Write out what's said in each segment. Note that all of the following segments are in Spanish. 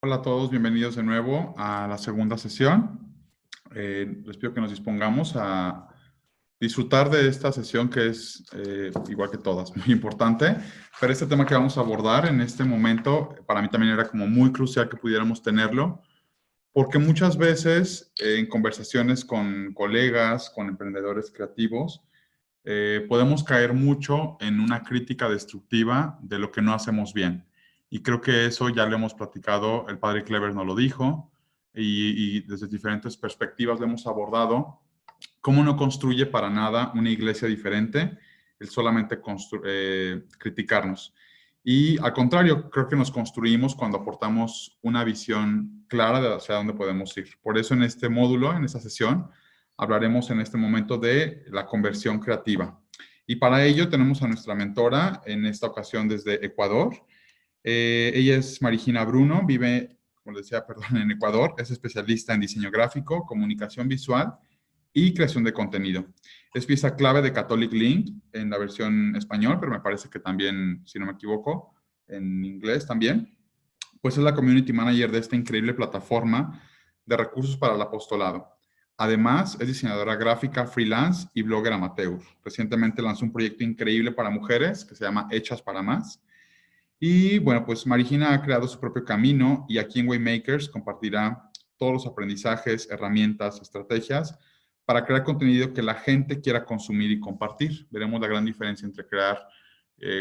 Hola a todos, bienvenidos de nuevo a la segunda sesión. Les pido que nos dispongamos a disfrutar de esta sesión que es, igual que todas, muy importante, pero este tema que vamos a abordar en este momento, para mí también era como muy crucial que pudiéramos tenerlo, porque muchas veces en conversaciones con colegas, con emprendedores creativos, podemos caer mucho en una crítica destructiva de lo que no hacemos bien. Y creo que eso ya lo hemos platicado, el padre Clever nos lo dijo, y desde diferentes perspectivas lo hemos abordado. ¿Cómo no construye para nada una iglesia diferente el solamente criticarnos? Y al contrario, creo que nos construimos cuando aportamos una visión clara de hacia dónde podemos ir. Por eso en este módulo, en esta sesión, hablaremos en este momento de la conversión creativa. Y para ello tenemos a nuestra mentora, en esta ocasión desde Ecuador. Ella es Marigina Bruno, vive, como les decía, perdón, en Ecuador. Es especialista en diseño gráfico, comunicación visual y creación de contenido. Es pieza clave de Catholic Link en la versión español, pero me parece que también, si no me equivoco, en inglés también. Pues es la community manager de esta increíble plataforma de recursos para el apostolado. Además, es diseñadora gráfica freelance y blogger amateur. Recientemente lanzó un proyecto increíble para mujeres que se llama Hechas para Más. Y bueno, pues Marigina ha creado su propio camino y aquí en Waymakers compartirá todos los aprendizajes, herramientas, estrategias para crear contenido que la gente quiera consumir y compartir. Veremos la gran diferencia entre crear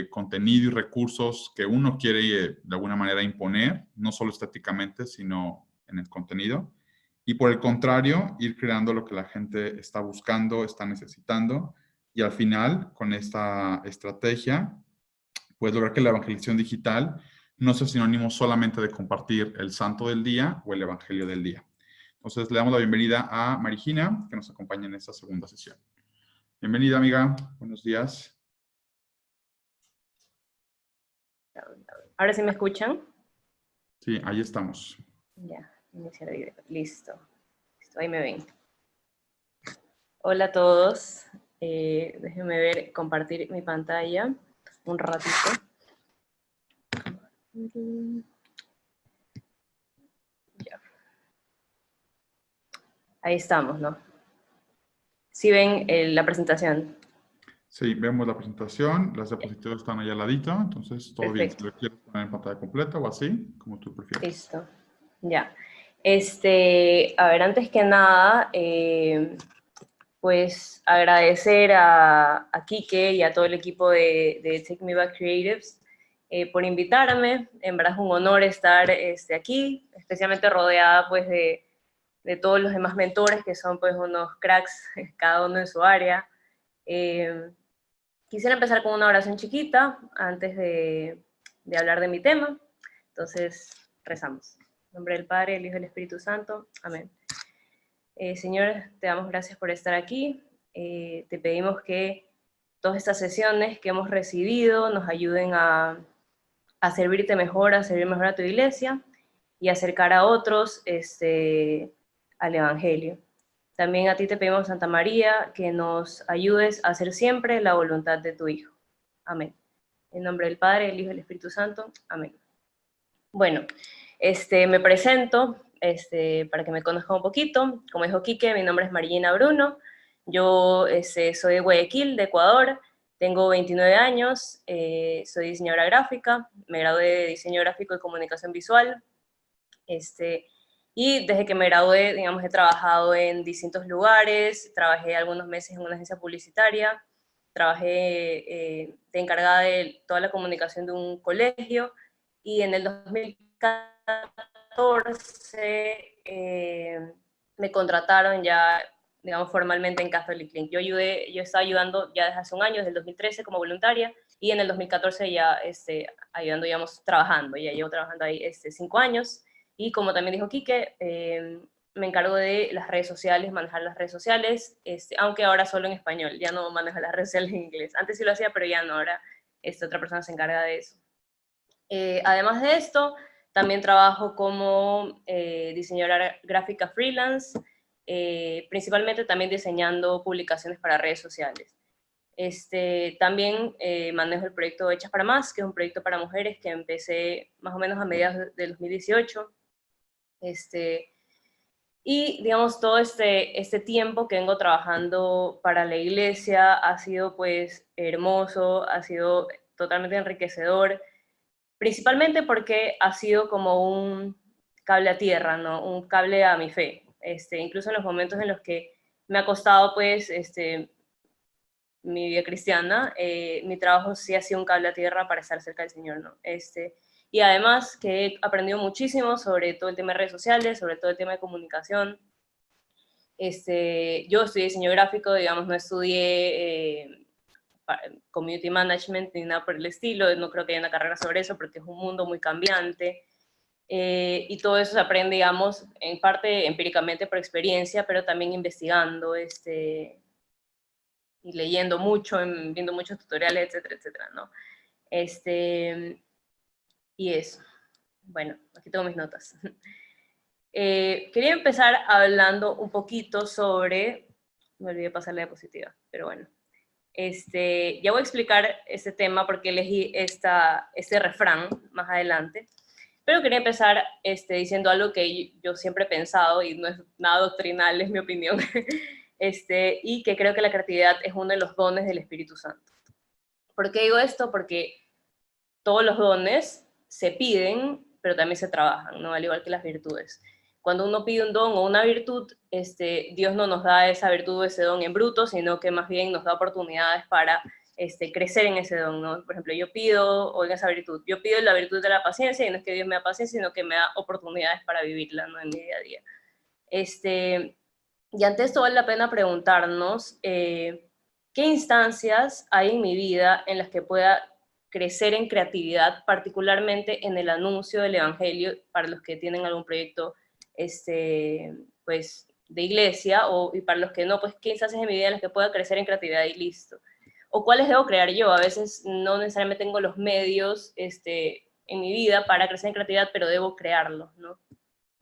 contenido y recursos que uno quiere de alguna manera imponer, no solo estéticamente, sino en el contenido. Y por el contrario, ir creando lo que la gente está buscando, está necesitando. Y al final, con esta estrategia, puedes lograr que la evangelización digital no sea sinónimo solamente de compartir el santo del día o el evangelio del día. Entonces, le damos la bienvenida a Marigina, que nos acompaña en esta segunda sesión. Bienvenida, amiga. Buenos días. ¿Ahora sí me escuchan? Sí, ahí estamos. Ya, iniciar video. Listo. Listo, ahí me ven. Hola a todos. Déjenme ver, compartir mi pantalla un ratito. Ya. Ahí estamos, ¿no? ¿Sí ven la presentación? Sí, vemos la presentación. Las diapositivas están ahí al ladito, entonces todo bien. Si Perfecto. lo quieres poner en pantalla completa o así, como tú prefieras. Listo. Ya. A ver, antes que nada, pues agradecer a Quique y a todo el equipo de Take Me Back Creatives por invitarme. En verdad es un honor estar aquí, especialmente rodeada pues de todos los demás mentores que son pues unos cracks, cada uno en su área. Quisiera empezar con una oración chiquita antes de hablar de mi tema. Entonces, rezamos. En nombre del Padre, del Hijo y del Espíritu Santo. Amén. Señor, te damos gracias por estar aquí. Te pedimos que todas estas sesiones que hemos recibido nos ayuden a servirte mejor, a servir mejor a tu iglesia y acercar a otros al Evangelio. También a ti te pedimos, Santa María, que nos ayudes a hacer siempre la voluntad de tu Hijo. Amén. En nombre del Padre, del Hijo y del Espíritu Santo. Amén. Bueno, me presento para que me conozcan un poquito. Como dijo Quique, mi nombre es Marigina Bruno. Yo soy de Guayaquil, de Ecuador. Tengo 29 años, soy diseñadora gráfica. Me gradué de diseño gráfico y comunicación visual. Y desde que me gradué, digamos, he trabajado en distintos lugares. Trabajé algunos meses en una agencia publicitaria. Trabajé de encargada de toda la comunicación de un colegio. Y en el 2014 me contrataron ya, digamos, formalmente en Catholic Link. Yo estaba ayudando ya desde hace un año, desde el 2013 como voluntaria, y en el 2014 ya ayudando, digamos, trabajando. Ya llevo trabajando ahí 5 años. Y como también dijo Quique, me encargo de las redes sociales, manejar las redes sociales, aunque ahora solo en español, ya no manejo las redes sociales en inglés. Antes sí lo hacía, pero ya no, ahora otra persona se encarga de eso. Además de esto, también trabajo como diseñadora gráfica freelance, principalmente también diseñando publicaciones para redes sociales. También manejo el proyecto Hechas para Más, que es un proyecto para mujeres que empecé más o menos a mediados del 2018. Y, digamos, todo este tiempo que vengo trabajando para la iglesia ha sido, pues, hermoso, ha sido totalmente enriquecedor, principalmente porque ha sido como un cable a tierra, ¿no? Un cable a mi fe. Incluso en los momentos en los que me ha costado, pues, mi vida cristiana, mi trabajo sí ha sido un cable a tierra para estar cerca del Señor, ¿no? Y además que he aprendido muchísimo sobre todo el tema de redes sociales, sobre todo el tema de comunicación. Yo estudié diseño gráfico, digamos, no estudié community management ni nada por el estilo, no creo que haya una carrera sobre eso porque es un mundo muy cambiante. Y todo eso se aprende, digamos, en parte empíricamente por experiencia, pero también investigando, y leyendo mucho, viendo muchos tutoriales, etcétera, etcétera, ¿no? Y eso. Bueno, aquí tengo mis notas. Quería empezar hablando un poquito sobre, me olvidé pasar la diapositiva, pero bueno. Ya voy a explicar este tema porque elegí este refrán más adelante, pero quería empezar diciendo algo que yo siempre he pensado y no es nada doctrinal, es mi opinión, y que creo que la creatividad es uno de los dones del Espíritu Santo. ¿Por qué digo esto? Porque todos los dones se piden, pero también se trabajan, ¿no? Al igual que las virtudes. Cuando uno pide un don o una virtud, Dios no nos da esa virtud o ese don en bruto, sino que más bien nos da oportunidades para crecer en ese don, ¿no? Por ejemplo, yo pido, o en esa virtud, yo pido la virtud de la paciencia, y no es que Dios me da paciencia, sino que me da oportunidades para vivirla, ¿no? En mi día a día. Y ante esto vale la pena preguntarnos, ¿qué instancias hay en mi vida en las que pueda crecer en creatividad, particularmente en el anuncio del Evangelio, para los que tienen algún proyecto pues, de iglesia, y para los que no, pues qué instancias en mi vida en las que pueda crecer en creatividad y listo? ¿O cuáles debo crear yo? A veces no necesariamente tengo los medios en mi vida para crecer en creatividad, pero debo crearlos, ¿no?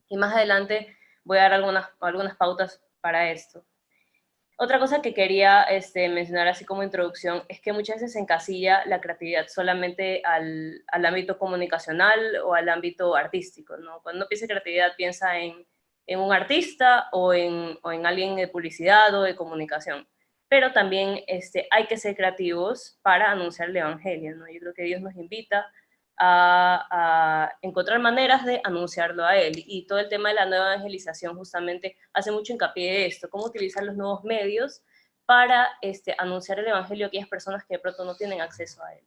Y más adelante voy a dar algunas pautas para esto. Otra cosa que quería mencionar así como introducción es que muchas veces se encasilla la creatividad solamente al ámbito comunicacional o al ámbito artístico, ¿no? Cuando uno piensa en creatividad piensa en un artista o en alguien de publicidad o de comunicación. Pero también hay que ser creativos para anunciar el evangelio, ¿no? Yo creo que Dios nos invita a encontrar maneras de anunciarlo a él. Y todo el tema de la nueva evangelización justamente hace mucho hincapié de esto, cómo utilizar los nuevos medios para anunciar el evangelio a aquellas personas que de pronto no tienen acceso a él.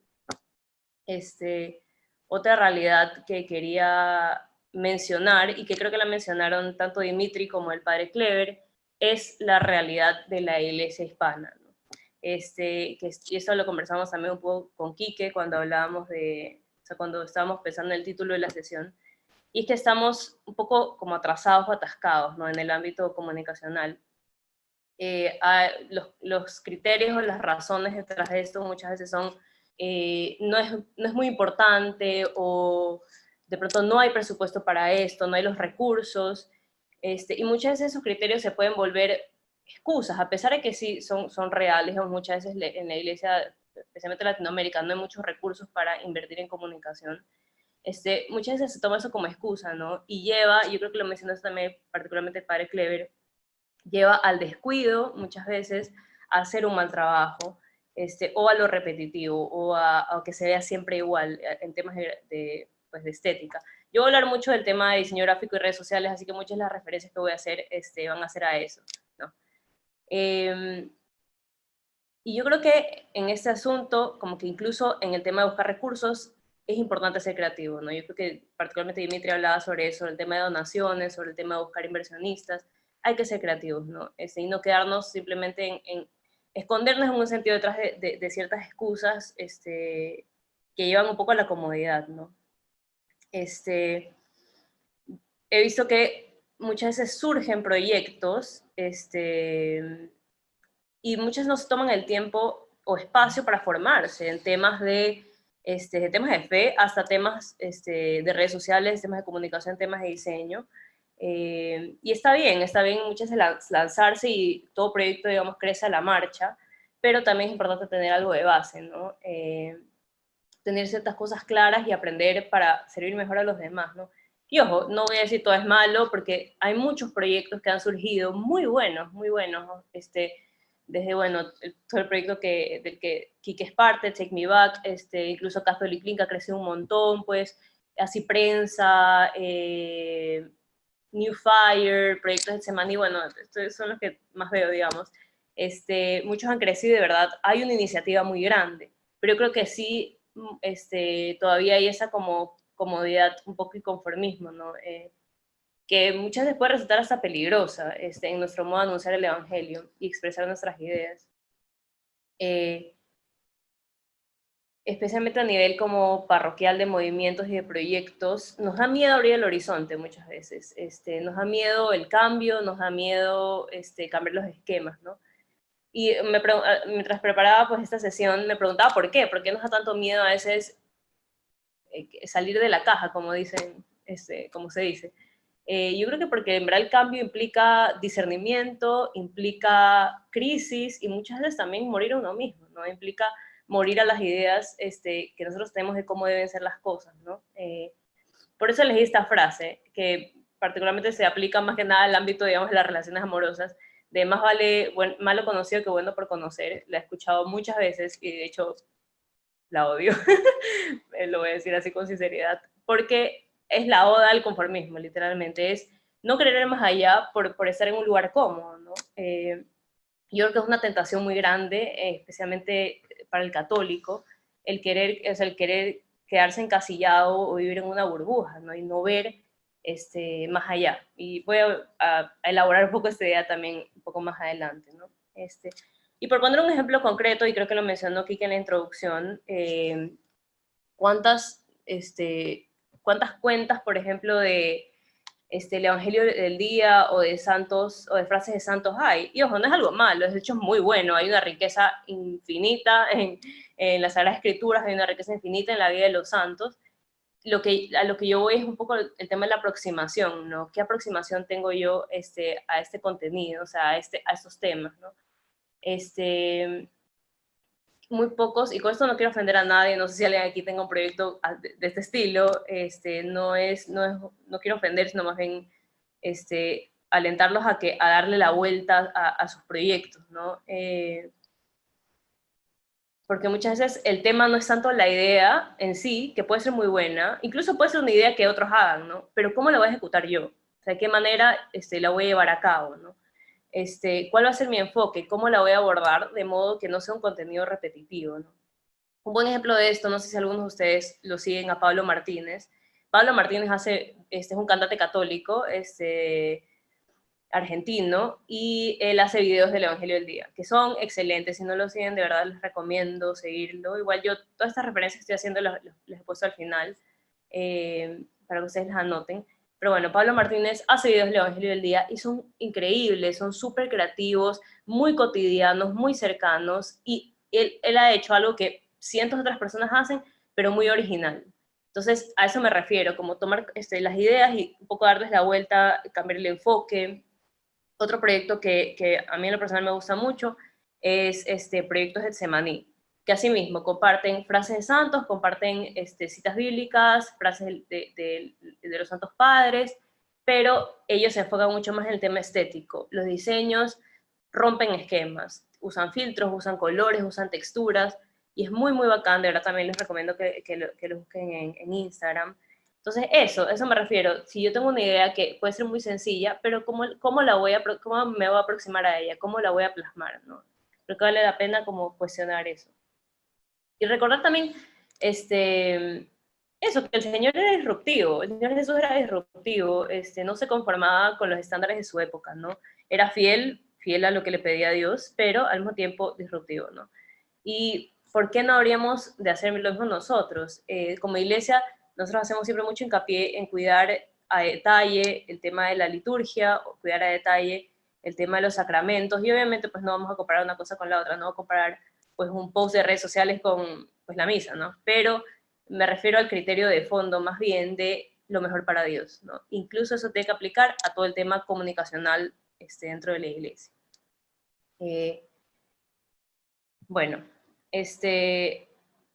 Otra realidad que quería mencionar, y que creo que la mencionaron tanto Dimitri como el padre Clever, es la realidad de la iglesia hispana, ¿no? Y eso lo conversamos también un poco con Quique cuando hablábamos o sea, cuando estábamos pensando en el título de la sesión, y es que estamos un poco como atrasados o atascados, ¿no? En el ámbito comunicacional. Los criterios o las razones detrás de esto muchas veces son, no es muy importante, o de pronto no hay presupuesto para esto, no hay los recursos, y muchas veces esos criterios se pueden volver excusas, a pesar de que sí son reales, o muchas veces en la iglesia, especialmente en Latinoamérica, no hay muchos recursos para invertir en comunicación. Muchas veces se toma eso como excusa, ¿no? Y lleva, yo creo que lo mencionaste también particularmente el padre Clever, lleva al descuido muchas veces, a hacer un mal trabajo, o a lo repetitivo, o a que se vea siempre igual en temas pues de estética. Yo voy a hablar mucho del tema de diseño gráfico y redes sociales, así que muchas de las referencias que voy a hacer van a ser a eso, ¿no? Y yo creo que en este asunto, como que incluso en el tema de buscar recursos, es importante ser creativo, ¿no? Yo creo que particularmente Dimitri hablaba sobre eso, sobre el tema de donaciones, sobre el tema de buscar inversionistas. Hay que ser creativos, ¿no? Y no quedarnos simplemente en escondernos en un sentido detrás de ciertas excusas que llevan un poco a la comodidad, ¿no? He visto que muchas veces surgen proyectos, y muchos no se toman el tiempo o espacio para formarse en temas temas de fe, hasta temas de redes sociales, temas de comunicación, temas de diseño. Y está bien muchas veces lanzarse, y todo proyecto, digamos, crece a la marcha, pero también es importante tener algo de base, ¿no? Tener ciertas cosas claras y aprender para servir mejor a los demás, ¿no? Y ojo, no voy a decir todo es malo, porque hay muchos proyectos que han surgido muy buenos, ¿no? Desde, bueno, todo el proyecto del que Kike es parte, Take Me Back, incluso Catholic Link ha crecido un montón, pues, así prensa, New Fire, proyectos de semana, y bueno, estos son los que más veo, digamos. Muchos han crecido y de verdad hay una iniciativa muy grande, pero yo creo que sí, todavía hay esa como comodidad, un poco y conformismo, ¿no? Que muchas veces puede resultar hasta peligrosa en nuestro modo de anunciar el evangelio y expresar nuestras ideas. Especialmente a nivel como parroquial de movimientos y de proyectos, nos da miedo abrir el horizonte muchas veces, nos da miedo el cambio, nos da miedo cambiar los esquemas, ¿no? Y mientras preparaba pues esta sesión me preguntaba por qué nos da tanto miedo a veces salir de la caja, como dicen, como se dice. Yo creo que porque en verdad el cambio implica discernimiento, implica crisis y muchas veces también morir a uno mismo, ¿no? Implica morir a las ideas que nosotros tenemos de cómo deben ser las cosas, ¿no? Por eso elegí esta frase, que particularmente se aplica más que nada al ámbito, digamos, de las relaciones amorosas, de más vale malo conocido que bueno por conocer. La he escuchado muchas veces y de hecho la odio, lo voy a decir así con sinceridad, porque es la oda al conformismo, literalmente, es no querer ir más allá por estar en un lugar cómodo, ¿no? Yo creo que es una tentación muy grande, especialmente para el católico, el querer quedarse encasillado o vivir en una burbuja, ¿no? Y no ver más allá. Y voy a elaborar un poco esta idea también un poco más adelante, ¿no? Y por poner un ejemplo concreto, y creo que lo mencionó Kike en la introducción, ¿cuántas, cuántas cuentas, por ejemplo, de el Evangelio del Día o de santos o de frases de santos hay? Y ojo, no es algo malo, de hecho es muy bueno, hay una riqueza infinita en las Sagradas Escrituras, hay una riqueza infinita en la vida de los santos. A lo que yo voy es un poco el tema de la aproximación, ¿no? ¿Qué aproximación tengo yo a este contenido, o sea, a estos temas, ¿no? Muy pocos, y con esto no quiero ofender a nadie, no sé si alguien aquí tenga un proyecto de este estilo, no quiero ofender, sino más bien alentarlos a darle la vuelta a sus proyectos, ¿no? Porque muchas veces el tema no es tanto la idea en sí, que puede ser muy buena, incluso puede ser una idea que otros hagan, ¿no? Pero ¿cómo la voy a ejecutar yo? O sea, ¿de qué manera la voy a llevar a cabo, ¿no? ¿Cuál va a ser mi enfoque? ¿Cómo la voy a abordar de modo que no sea un contenido repetitivo, ¿no? Un buen ejemplo de esto, no sé si algunos de ustedes lo siguen, a Pablo Martínez. Pablo Martínez es un cantante católico, argentino, y él hace videos del Evangelio del Día, que son excelentes. Si no lo siguen, de verdad les recomiendo seguirlo. Igual yo, todas estas referencias que estoy haciendo les he puesto al final, para que ustedes las anoten. Pero bueno, Pablo Martínez hace videos del Evangelio del Día y son increíbles, son súper creativos, muy cotidianos, muy cercanos, y él ha hecho algo que cientos de otras personas hacen, pero muy original. Entonces, a eso me refiero, como tomar las ideas y un poco darles la vuelta, cambiar el enfoque. Otro proyecto que a mí en lo personal me gusta mucho es Proyectos Getsemaní, que asimismo comparten frases de santos, comparten citas bíblicas, frases de los santos padres, pero ellos se enfocan mucho más en el tema estético. Los diseños rompen esquemas, usan filtros, usan colores, usan texturas, y es muy, muy bacán. De verdad también les recomiendo que lo busquen en Instagram. Entonces, eso me refiero. Si yo tengo una idea que puede ser muy sencilla, pero ¿cómo me voy a aproximar a ella? ¿Cómo la voy a plasmar? ¿No? Creo que vale la pena como cuestionar eso. Y recordar también, eso, que el Señor era disruptivo, el Señor Jesús era disruptivo, no se conformaba con los estándares de su época, ¿no? Era fiel a lo que le pedía a Dios, pero al mismo tiempo disruptivo, ¿no? Y ¿por qué no habríamos de hacer lo mismo nosotros? Como iglesia, nosotros hacemos siempre mucho hincapié en cuidar a detalle el tema de la liturgia, o cuidar a detalle el tema de los sacramentos, y obviamente pues no vamos a comparar una cosa con la otra, no vamos a comparar pues un post de redes sociales con pues la misa, ¿no? Pero me refiero al criterio de fondo más bien de lo mejor para Dios, ¿no? Incluso eso tiene que aplicar a todo el tema comunicacional dentro de la iglesia. Bueno,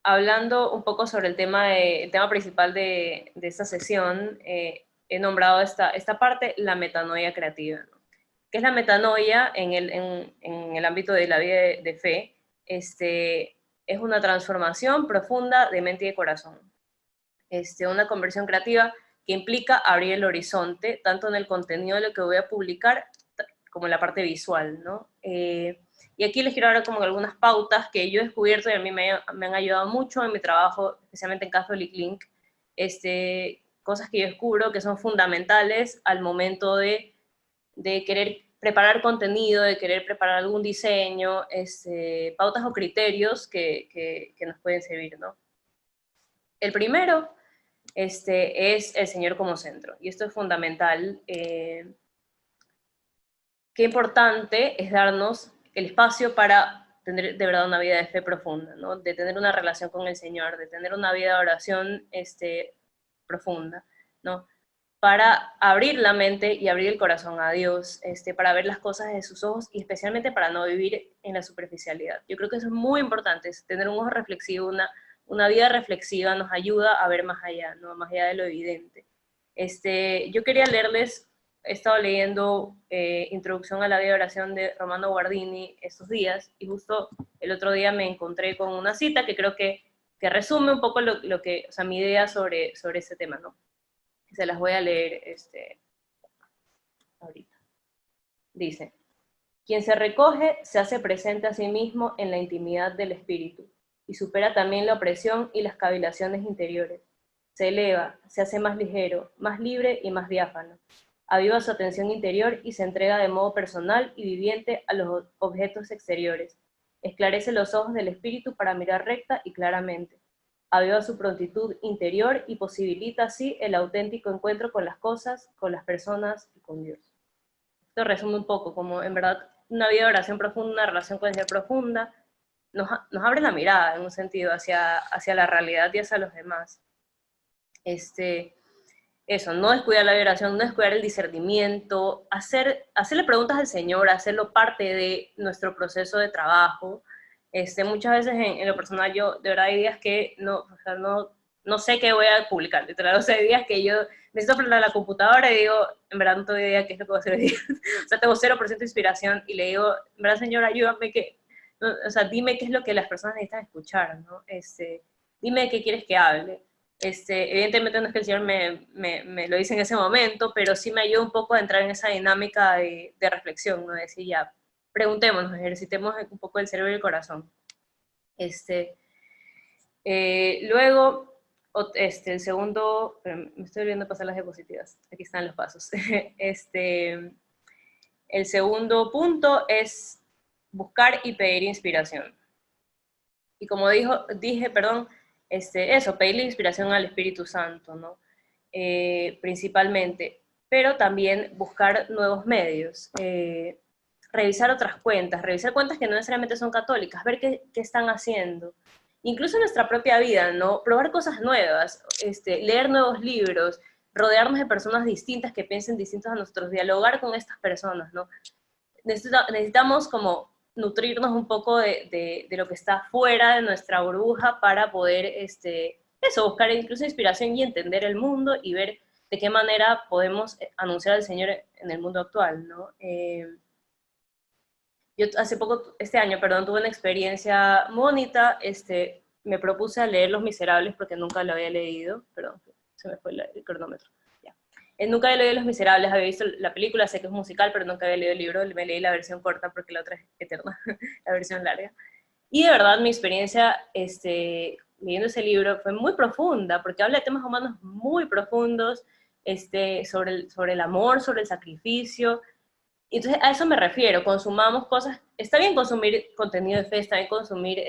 hablando un poco sobre el tema principal de esta sesión, he nombrado esta parte la metanoia creativa, ¿no? ¿Qué es la metanoia en el ámbito de la vida de fe? Es una transformación profunda de mente y de corazón. Una conversión creativa que implica abrir el horizonte, tanto en el contenido de lo que voy a publicar, como en la parte visual, ¿no? Y aquí les quiero dar como algunas pautas que yo he descubierto y a mí me han ayudado mucho en mi trabajo, especialmente en Catholic Link, cosas que yo descubro que son fundamentales al momento de querer preparar contenido, de querer preparar algún diseño, pautas o criterios que nos pueden servir, ¿no? El primero es el Señor como centro, y esto es fundamental. Qué importante es darnos el espacio para tener de verdad una vida de fe profunda, ¿no? De tener una relación con el Señor, de tener una vida de oración profunda, ¿no? Para abrir la mente y abrir el corazón a Dios, para ver las cosas de sus ojos y especialmente para no vivir en la superficialidad. Yo creo que eso es muy importante, es tener un ojo reflexivo, una vida reflexiva nos ayuda a ver más allá, ¿no? Más allá de lo evidente. Yo quería leerles, he estado leyendo Introducción a la vida de oración de Romano Guardini estos días, y justo el otro día me encontré con una cita que creo que resume un poco lo que, o sea, mi idea sobre ese tema, ¿no? Se las voy a leer ahorita. Dice: quien se recoge se hace presente a sí mismo en la intimidad del espíritu y supera también la opresión y las cavilaciones interiores. Se eleva, se hace más ligero, más libre y más diáfano. Aviva su atención interior y se entrega de modo personal y viviente a los objetos exteriores. Esclarece los ojos del espíritu para mirar recta y claramente. Aviva su prontitud interior y posibilita así el auténtico encuentro con las cosas, con las personas y con Dios. Esto resume un poco como en verdad una vida de oración profunda, una relación con el Señor profunda, nos abre la mirada en un sentido hacia la realidad y hacia los demás. Eso, no descuidar la oración, no descuidar el discernimiento, hacerle preguntas al Señor, hacerlo parte de nuestro proceso de trabajo. Muchas veces en lo personal yo, de verdad, hay días que no sé qué voy a publicar, literal, o sea, hay días que yo necesito prender la computadora y digo, en verdad no tengo idea qué es lo que voy a hacer hoy día. O sea, tengo 0% de inspiración y le digo, en verdad, Señor, ayúdame o sea, dime qué es lo que las personas necesitan escuchar, ¿no? Dime de qué quieres que hable. Evidentemente no es que el Señor me lo dice en ese momento, pero sí me ayuda un poco a entrar en esa dinámica de reflexión, ¿no? De decir, ya, preguntémonos, ejercitemos un poco el cerebro y el corazón. Luego, el segundo, me estoy olvidando pasar las diapositivas, aquí están los pasos. El segundo punto es buscar y pedir inspiración. Y como dije, eso, pedirle inspiración al Espíritu Santo, ¿no? Principalmente, pero también buscar nuevos medios, revisar otras cuentas, revisar cuentas que no necesariamente son católicas, ver qué están haciendo, incluso en nuestra propia vida, ¿no? Probar cosas nuevas, leer nuevos libros, rodearnos de personas distintas que piensen distintos a nosotros, dialogar con estas personas, ¿no? Necesitamos como nutrirnos un poco de lo que está fuera de nuestra burbuja para poder, buscar incluso inspiración y entender el mundo y ver de qué manera podemos anunciar al Señor en el mundo actual, ¿no? Yo este año, tuve una experiencia muy bonita, me propuse a leer Los Miserables porque nunca lo había leído, perdón, se me fue el cronómetro. Nunca había leído Los Miserables, había visto la película, sé que es musical, pero nunca había leído el libro, me leí la versión corta porque la otra es eterna, la versión larga. Y de verdad mi experiencia leyendo ese libro fue muy profunda, porque habla de temas humanos muy profundos, sobre el amor, sobre el sacrificio. Entonces a eso me refiero, consumamos cosas, está bien consumir contenido de fe, está bien consumir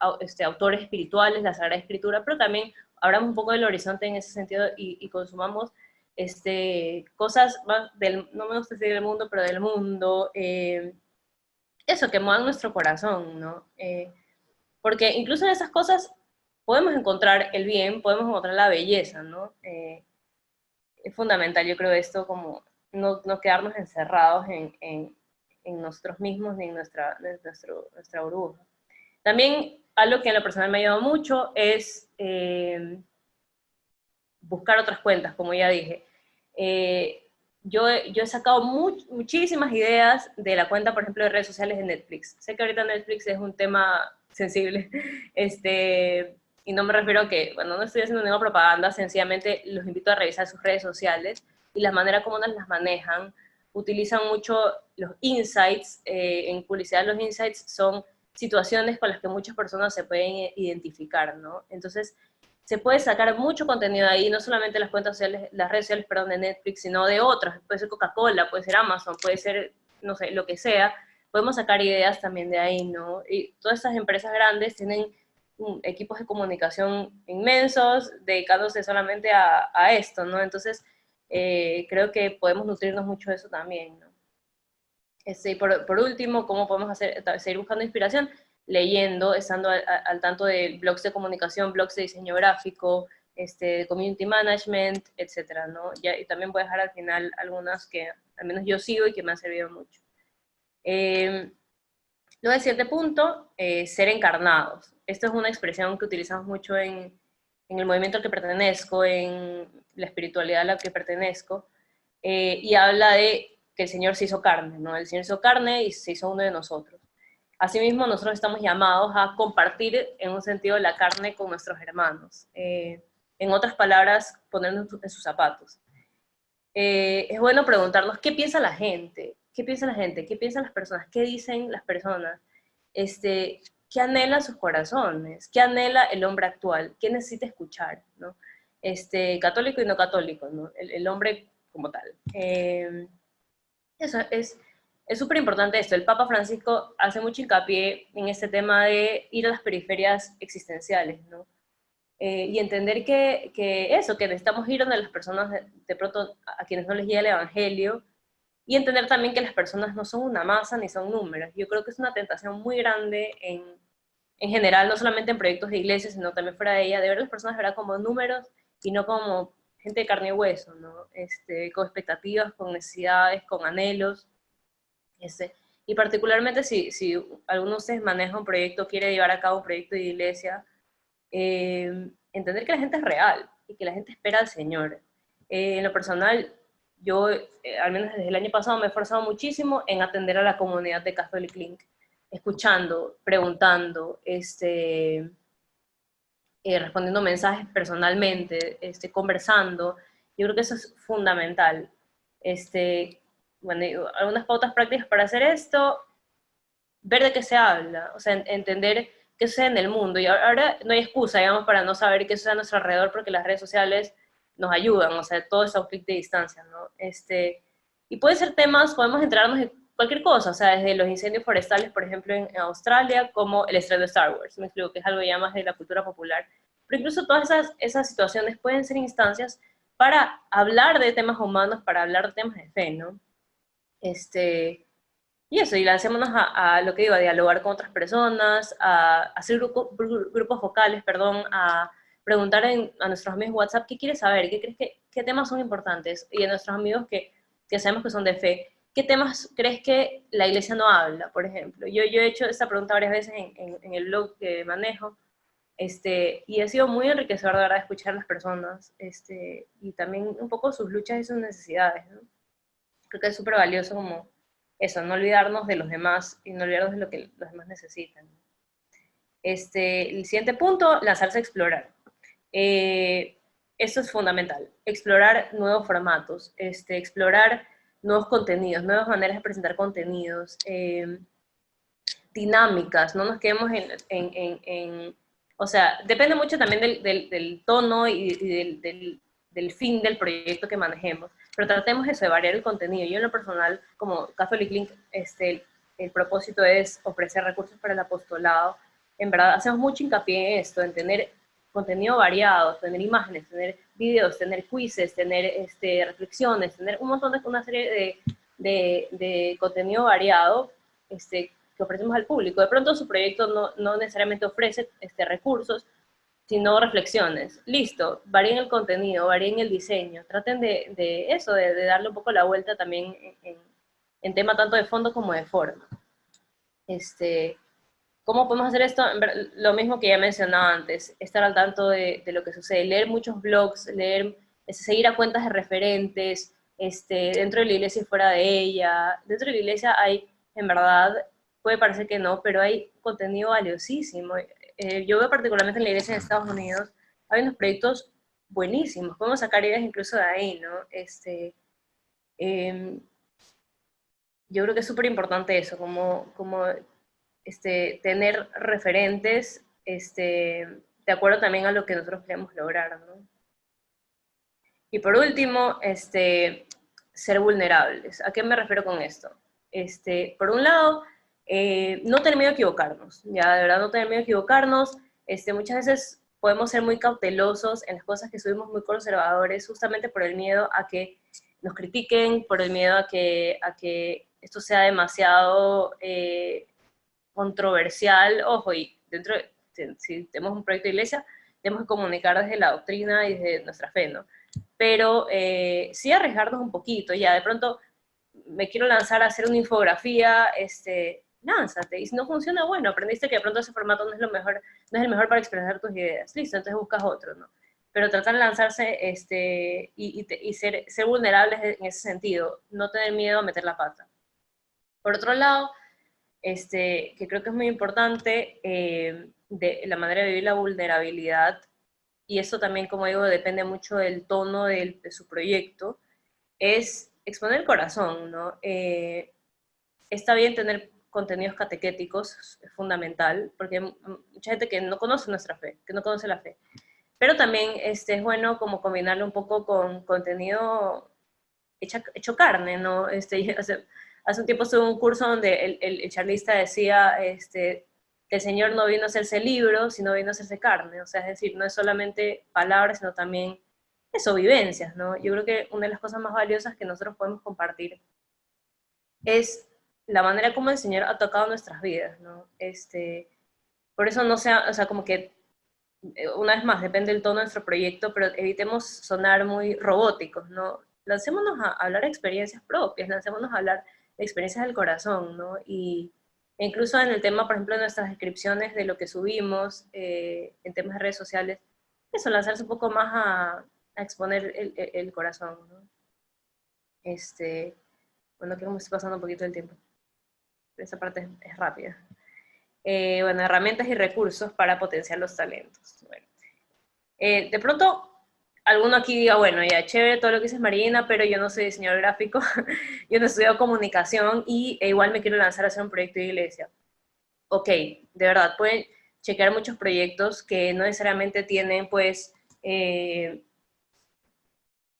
autores espirituales, la Sagrada Escritura, pero también abramos un poco del horizonte en ese sentido y consumamos cosas más no me gusta decir del mundo, pero del mundo, eso, que muevan nuestro corazón, ¿no? Porque incluso en esas cosas podemos encontrar el bien, podemos encontrar la belleza, ¿no? Es fundamental, yo creo, esto como no quedarnos encerrados en nosotros mismos ni en nuestra burbuja. También algo que en lo personal me ha ayudado mucho es buscar otras cuentas, como ya dije. Yo he sacado muchísimas ideas de la cuenta, por ejemplo, de redes sociales de Netflix. Sé que ahorita Netflix es un tema sensible, y no me refiero a que, bueno, no estoy haciendo ninguna propaganda, sencillamente los invito a revisar sus redes sociales y la manera como las manejan. Utilizan mucho los insights, en publicidad los insights son situaciones con las que muchas personas se pueden identificar, ¿no? Entonces, se puede sacar mucho contenido de ahí, no solamente las cuentas sociales, las redes sociales, perdón, de Netflix, sino de otras. Puede ser Coca-Cola, puede ser Amazon, puede ser, no sé, lo que sea. Podemos sacar ideas también de ahí, ¿no? Y todas estas empresas grandes tienen equipos de comunicación inmensos dedicándose solamente a esto, ¿no? Entonces, creo que podemos nutrirnos mucho de eso también, ¿no? Y por último, ¿cómo podemos seguir buscando inspiración? Leyendo, estando al tanto de blogs de comunicación, blogs de diseño gráfico, community management, etcétera, ¿no? Y también voy a dejar al final algunas que al menos yo sigo y que me han servido mucho. Luego, el siguiente punto, ser encarnados. Esto es una expresión que utilizamos mucho en el movimiento al que pertenezco, en la espiritualidad a la que pertenezco, y habla de que el Señor se hizo carne, ¿no? El Señor se hizo carne y se hizo uno de nosotros. Asimismo, nosotros estamos llamados a compartir en un sentido la carne con nuestros hermanos. En otras palabras, ponernos en sus zapatos. Es bueno preguntarnos qué piensa la gente, qué piensa la gente, qué piensan las personas, qué dicen las personas, qué anhelan sus corazones, qué anhela el hombre actual, qué necesita escuchar, ¿no? Católico y no católico, ¿no? El hombre como tal. Eso es súper importante esto. El Papa Francisco hace mucho hincapié en este tema de ir a las periferias existenciales, ¿no? Y entender que necesitamos ir donde las personas de pronto a quienes no les llega el evangelio, y entender también que las personas no son una masa ni son números. Yo creo que es una tentación muy grande en general, no solamente en proyectos de iglesia, sino también fuera de ella, de ver a las personas, ¿verdad?, como números y no como gente de carne y hueso, ¿no? Con expectativas, con necesidades, con anhelos. Y particularmente si alguno de ustedes maneja un proyecto, quiere llevar a cabo un proyecto de iglesia, entender que la gente es real y que la gente espera al Señor. En lo personal, yo, al menos desde el año pasado, me he esforzado muchísimo en atender a la comunidad de Catholic Link, escuchando, preguntando, respondiendo mensajes personalmente, conversando. Yo creo que eso es fundamental. Bueno, algunas pautas prácticas para hacer esto: ver de qué se habla, o sea, entender qué sucede en el mundo. Y ahora no hay excusa, digamos, para no saber qué sucede a nuestro alrededor, porque las redes sociales nos ayudan, o sea, todo es a un clic de distancia, ¿no? Y puede ser temas, podemos enterarnos de cualquier cosa, o sea, desde los incendios forestales, por ejemplo, en Australia, como el estreno de Star Wars, me explico, que es algo ya más de la cultura popular. Pero incluso todas esas situaciones pueden ser instancias para hablar de temas humanos, para hablar de temas de fe, ¿no? Y eso, y lancémonos a lo que digo, a dialogar con otras personas, a hacer grupos vocales, perdón, a preguntar a nuestros amigos WhatsApp qué quieres saber, qué crees qué temas son importantes, y a nuestros amigos que sabemos que son de fe, qué temas crees que la iglesia no habla, por ejemplo. Yo he hecho esta pregunta varias veces en el blog que manejo, y ha sido muy enriquecedor, de verdad, escuchar a las personas, y también un poco sus luchas y sus necesidades, ¿no? Creo que es súper valioso como eso, no olvidarnos de los demás y no olvidarnos de lo que los demás necesitan. El siguiente punto, lanzarse a explorar. Esto es fundamental, explorar nuevos formatos, explorar nuevos contenidos, nuevas maneras de presentar contenidos, dinámicas, no nos quedemos o sea, depende mucho también del tono y del fin del proyecto que manejemos, pero tratemos eso, de variar el contenido. Yo en lo personal, como Catholic Link, el propósito es ofrecer recursos para el apostolado. En verdad, hacemos mucho hincapié en esto, en tener contenido variado, tener imágenes, tener videos, tener quizzes, tener reflexiones, tener un montón una serie de contenido variado, que ofrecemos al público. De pronto su proyecto no necesariamente ofrece recursos, sino reflexiones. Listo, varíen el contenido, varíen el diseño, traten de eso, de darle un poco la vuelta también en tema tanto de fondo como de forma. ¿Cómo podemos hacer esto? Lo mismo que ya mencionaba antes, estar al tanto de lo que sucede, leer muchos blogs, leer, seguir a cuentas de referentes, dentro de la iglesia y fuera de ella. Dentro de la iglesia hay, en verdad, puede parecer que no, pero hay contenido valiosísimo. Yo veo particularmente en la iglesia de Estados Unidos, hay unos proyectos buenísimos, podemos sacar ideas incluso de ahí, ¿no? Eh, yo creo que es súper importante eso, como tener referentes de acuerdo también a lo que nosotros queremos lograr, ¿no? Y por último, ser vulnerables. ¿A qué me refiero con esto? Por un lado, no tener miedo a equivocarnos, ya, de verdad, no tener miedo a equivocarnos. Muchas veces podemos ser muy cautelosos en las cosas que subimos, muy conservadores, justamente por el miedo a que nos critiquen, por el miedo a que esto sea demasiado controversial. Ojo, y dentro si tenemos un proyecto de iglesia, tenemos que comunicar desde la doctrina y desde nuestra fe, ¿no? Pero sí arriesgarnos un poquito, ya de pronto me quiero lanzar a hacer una infografía, lánzate, y si no funciona, bueno, aprendiste que de pronto ese formato no es lo mejor, no es el mejor para expresar tus ideas, listo, entonces buscas otro, ¿no? Pero tratar de lanzarse y ser vulnerables en ese sentido, no tener miedo a meter la pata. Por otro lado, que creo que es muy importante, de la manera de vivir la vulnerabilidad, y eso también, como digo, depende mucho del tono de su proyecto, es exponer el corazón, ¿no? Está bien tener contenidos catequéticos, es fundamental, porque hay mucha gente que no conoce nuestra fe, que no conoce la fe, pero también es bueno como combinarlo un poco con contenido hecho carne, ¿no? Hace un tiempo estuve en un curso donde el charlista decía que el Señor no vino a hacerse libro, sino vino a hacerse carne. O sea, es decir, no es solamente palabras, sino también eso, vivencias, ¿no? Yo creo que una de las cosas más valiosas que nosotros podemos compartir es la manera como el Señor ha tocado nuestras vidas, ¿no? Por eso no sea, o sea, como que una vez más, depende del tono de nuestro proyecto, pero evitemos sonar muy robóticos, ¿no? Lancémonos a hablar de experiencias propias, lancémonos a hablar de experiencias del corazón, ¿no? E incluso en el tema, por ejemplo, de nuestras descripciones de lo que subimos en temas de redes sociales, eso, lanzarse un poco más a exponer el corazón, ¿no? Bueno, creo que me estoy pasando un poquito del tiempo. Esa parte es rápida. Bueno, herramientas y recursos para potenciar los talentos. Bueno, de pronto, alguno aquí diga, bueno, ya chévere todo lo que dices Marina, pero yo no soy diseñador gráfico, yo no estudio comunicación y igual me quiero lanzar a hacer un proyecto de iglesia. Ok, de verdad, pueden chequear muchos proyectos que no necesariamente tienen, pues,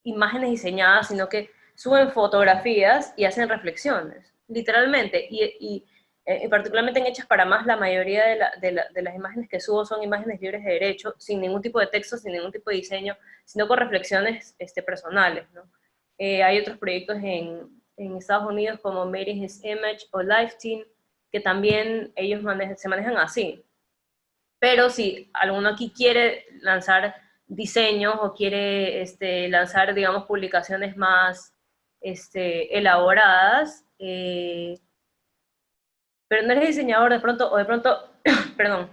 imágenes diseñadas, sino que suben fotografías y hacen reflexiones, literalmente, y particularmente en hechas para más, la mayoría de las imágenes que subo son imágenes libres de derecho, sin ningún tipo de texto, sin ningún tipo de diseño, sino con reflexiones personales, ¿no? Hay otros proyectos en Estados Unidos como Made in His Image o Lifetime, que también ellos se manejan así. Pero si alguno aquí quiere lanzar diseños o quiere lanzar, digamos, publicaciones más elaboradas, pero no eres diseñador de pronto, o de pronto, perdón,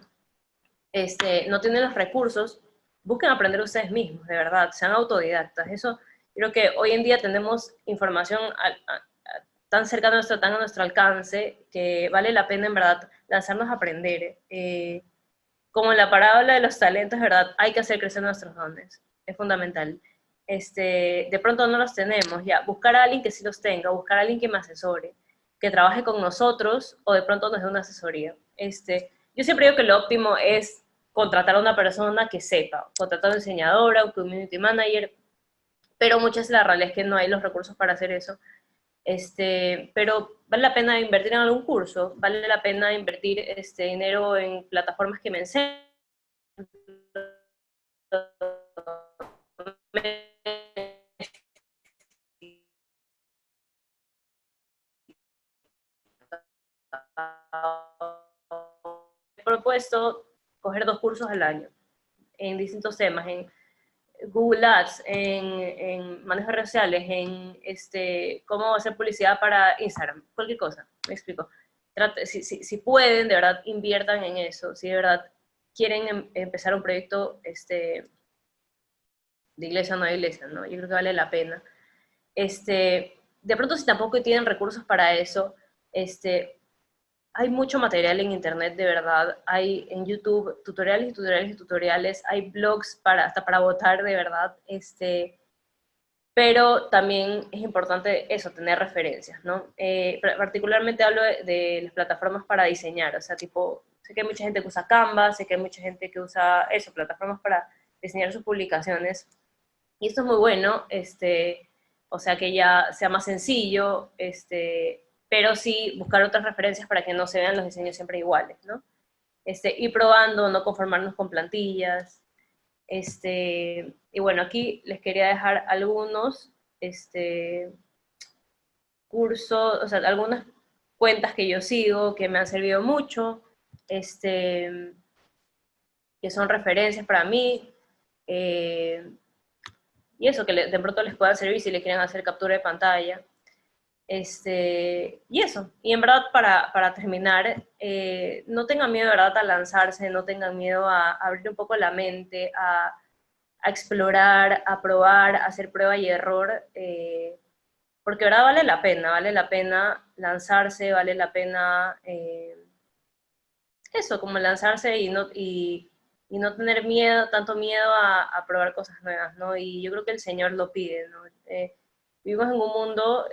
no tienen los recursos, busquen aprender ustedes mismos, de verdad, sean autodidactas. Eso, creo que hoy en día tenemos información tan cercana a nuestro, tan a nuestro alcance, que vale la pena, en verdad, lanzarnos a aprender. Como en la parábola de los talentos, ¿verdad? Hay que hacer crecer nuestros dones. Es fundamental. De pronto no los tenemos, ya. Buscar a alguien que sí los tenga, buscar a alguien que me asesore, que trabaje con nosotros o de pronto nos dé una asesoría. Yo siempre digo que lo óptimo es contratar a una persona que sepa, contratar a una diseñadora, un community manager, pero muchas de la realidad es que no hay los recursos para hacer eso. Pero vale la pena invertir en algún curso, vale la pena invertir dinero en plataformas que me enseñen. He propuesto coger 2 cursos al año en distintos temas, en Google Ads, en manejo de redes sociales, en cómo hacer publicidad para Instagram, cualquier cosa, me explico. si pueden, de verdad, inviertan en eso. Si de verdad quieren empezar un proyecto de iglesia o no de iglesia, ¿no? Yo creo que vale la pena. De pronto, si tampoco tienen recursos para eso, hay mucho material en internet, de verdad. Hay en YouTube tutoriales y tutoriales y tutoriales. Hay blogs hasta para votar, de verdad. Pero también es importante eso, tener referencias, ¿no? Particularmente hablo de las plataformas para diseñar, o sea, tipo, sé que hay mucha gente que usa Canva, sé que hay mucha gente que usa eso, plataformas para diseñar sus publicaciones, y esto es muy bueno, o sea, que ya sea más sencillo, pero sí buscar otras referencias para que no se vean los diseños siempre iguales, ¿no? Ir probando, no conformarnos con plantillas, y bueno, aquí les quería dejar algunos cursos, o sea, algunas cuentas que yo sigo que me han servido mucho, que son referencias para mí, y eso, que de pronto les pueda servir si le quieren hacer captura de pantalla. Y eso, y en verdad para terminar, no tengan miedo de verdad a lanzarse, no tengan miedo a abrir un poco la mente, a explorar, a probar, a hacer prueba y error, porque verdad vale la pena lanzarse, vale la pena eso, como lanzarse y no tener miedo, tanto miedo a probar cosas nuevas, ¿no? Y yo creo que el Señor lo pide, ¿no? Vivimos en un mundo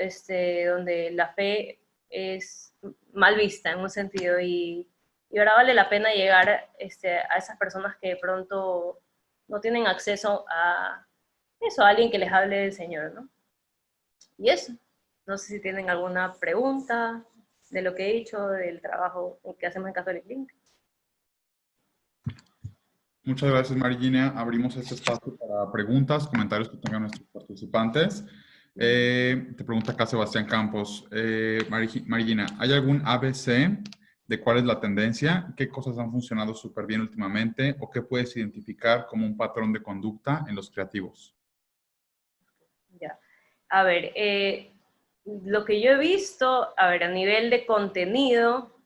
donde la fe es mal vista en un sentido y ahora vale la pena llegar a esas personas que de pronto no tienen acceso a eso, a alguien que les hable del Señor, ¿no? Y eso, no sé si tienen alguna pregunta de lo que he dicho, del trabajo que hacemos en Catholic Link. Muchas gracias, Marigina. Abrimos este espacio para preguntas, comentarios que tengan nuestros participantes. Te pregunta acá Sebastián Campos. Marigina, ¿hay algún ABC de cuál es la tendencia? ¿Qué cosas han funcionado súper bien últimamente? ¿O qué puedes identificar como un patrón de conducta en los creativos? Ya. A ver, lo que yo he visto, a ver, a nivel de contenido,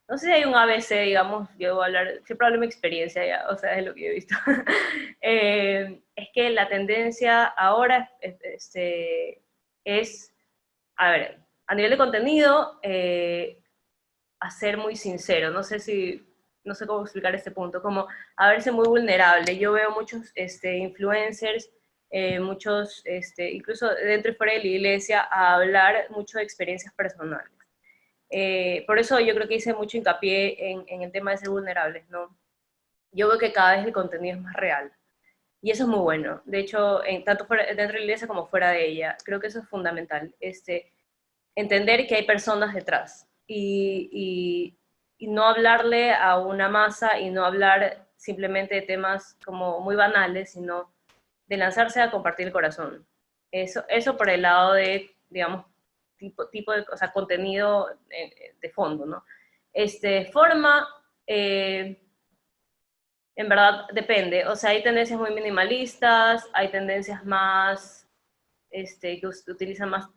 no sé si hay un ABC, digamos, yo voy a hablar, siempre hablo de mi experiencia ya, o sea, de lo que yo he visto. Es que la tendencia ahora es, a ver, a nivel de contenido, a ser muy sincero, no sé cómo explicar este punto, como a verse muy vulnerable. Yo veo muchos influencers, muchos, incluso dentro y fuera de la iglesia, a hablar mucho de experiencias personales. Por eso yo creo que hice mucho hincapié en el tema de ser vulnerables, ¿no? Yo veo que cada vez el contenido es más real. Y eso es muy bueno. De hecho, tanto dentro de la iglesia como fuera de ella, creo que eso es fundamental. Entender que hay personas detrás y no hablarle a una masa y no hablar simplemente de temas como muy banales, sino de lanzarse a compartir el corazón. Eso por el lado de, digamos, tipo de, o sea, contenido de fondo, ¿no? Forma, en verdad depende, o sea, hay tendencias muy minimalistas, hay tendencias más, que utilizan más,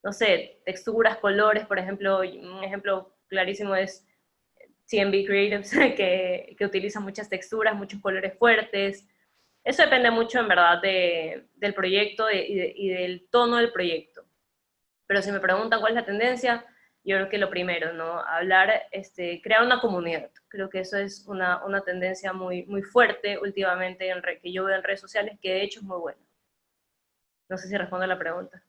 no sé, texturas, colores, por ejemplo, un ejemplo clarísimo es TNB Creatives, que utiliza muchas texturas, muchos colores fuertes. Eso depende mucho, en verdad, del proyecto y del tono del proyecto. Pero si me preguntan cuál es la tendencia, yo creo que lo primero, ¿no? Hablar, crear una comunidad. Creo que eso es una tendencia muy, muy fuerte últimamente que yo veo en redes sociales, que de hecho es muy buena. No sé si respondo a la pregunta.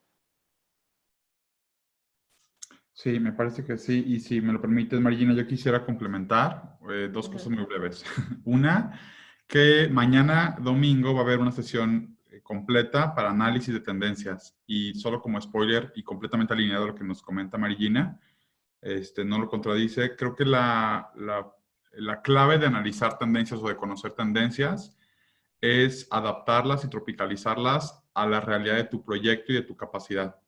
Sí, me parece que sí. Y si me lo permites, Marigina, yo quisiera complementar dos cosas muy breves. Una, que mañana domingo va a haber una sesión completa para análisis de tendencias. Y solo como spoiler y completamente alineado a lo que nos comenta Marigina, no lo contradice. Creo que la clave de analizar tendencias o de conocer tendencias es adaptarlas y tropicalizarlas a la realidad de tu proyecto y de tu capacidad.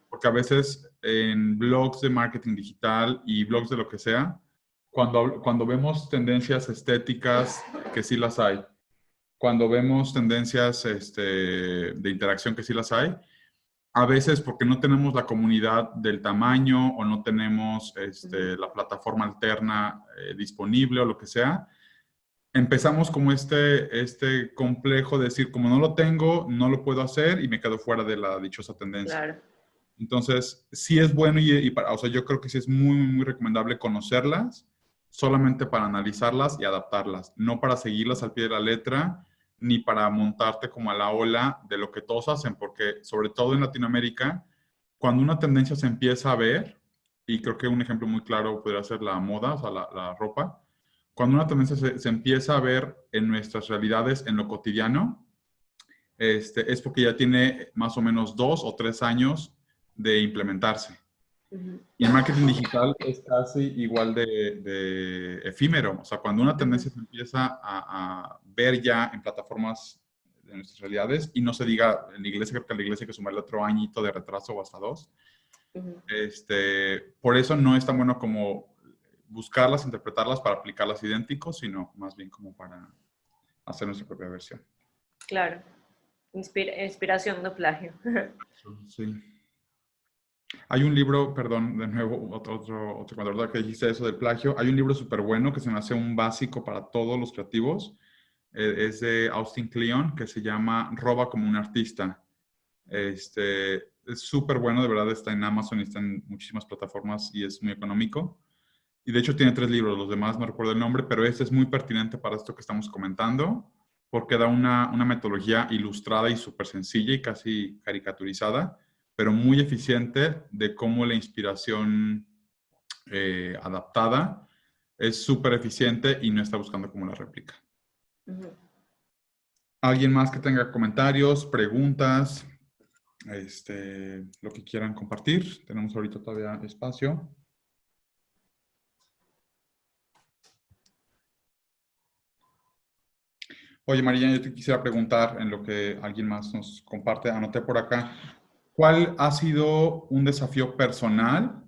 Porque a veces en blogs de marketing digital y blogs de lo que sea, cuando vemos tendencias estéticas, que sí las hay, cuando vemos tendencias de interacción, que sí las hay, a veces porque no tenemos la comunidad del tamaño o no tenemos la plataforma alterna disponible o lo que sea, empezamos como este complejo de decir, como no lo tengo, no lo puedo hacer y me quedo fuera de la dichosa tendencia. Claro. Entonces, sí es bueno o sea, yo creo que sí es muy, muy recomendable conocerlas solamente para analizarlas y adaptarlas, no para seguirlas al pie de la letra, ni para montarte como a la ola de lo que todos hacen, porque sobre todo en Latinoamérica, cuando una tendencia se empieza a ver, y creo que un ejemplo muy claro podría ser la moda, o sea, la ropa, cuando una tendencia se empieza a ver en nuestras realidades, en lo cotidiano, es porque ya tiene más o menos 2 o 3 años de implementarse. Y el marketing digital es casi igual de efímero. O sea, cuando una tendencia se empieza a ver ya en plataformas de nuestras realidades, y no se diga en la iglesia, creo que a la iglesia hay que sumarle otro añito de retraso o hasta 2. Por eso no es tan bueno como buscarlas, interpretarlas para aplicarlas idénticos, sino más bien como para hacer nuestra propia versión. Claro. Inspiración, no plagio. Sí. Hay un libro, perdón, de nuevo, cuando verdad que dijiste eso del plagio, hay un libro súper bueno que se me hace un básico para todos los creativos, es de Austin Kleon, que se llama Roba como un artista. Es súper bueno, de verdad está en Amazon y está en muchísimas plataformas y es muy económico. Y de hecho tiene 3 libros, los demás no recuerdo el nombre, pero este es muy pertinente para esto que estamos comentando, porque da una metodología ilustrada y súper sencilla y casi caricaturizada, pero muy eficiente de cómo la inspiración adaptada es súper eficiente y no está buscando como la réplica. ¿Alguien más que tenga comentarios, preguntas, lo que quieran compartir? Tenemos ahorita todavía espacio. Oye, María, yo te quisiera preguntar en lo que alguien más nos comparte, anoté por acá, ¿cuál ha sido un desafío personal,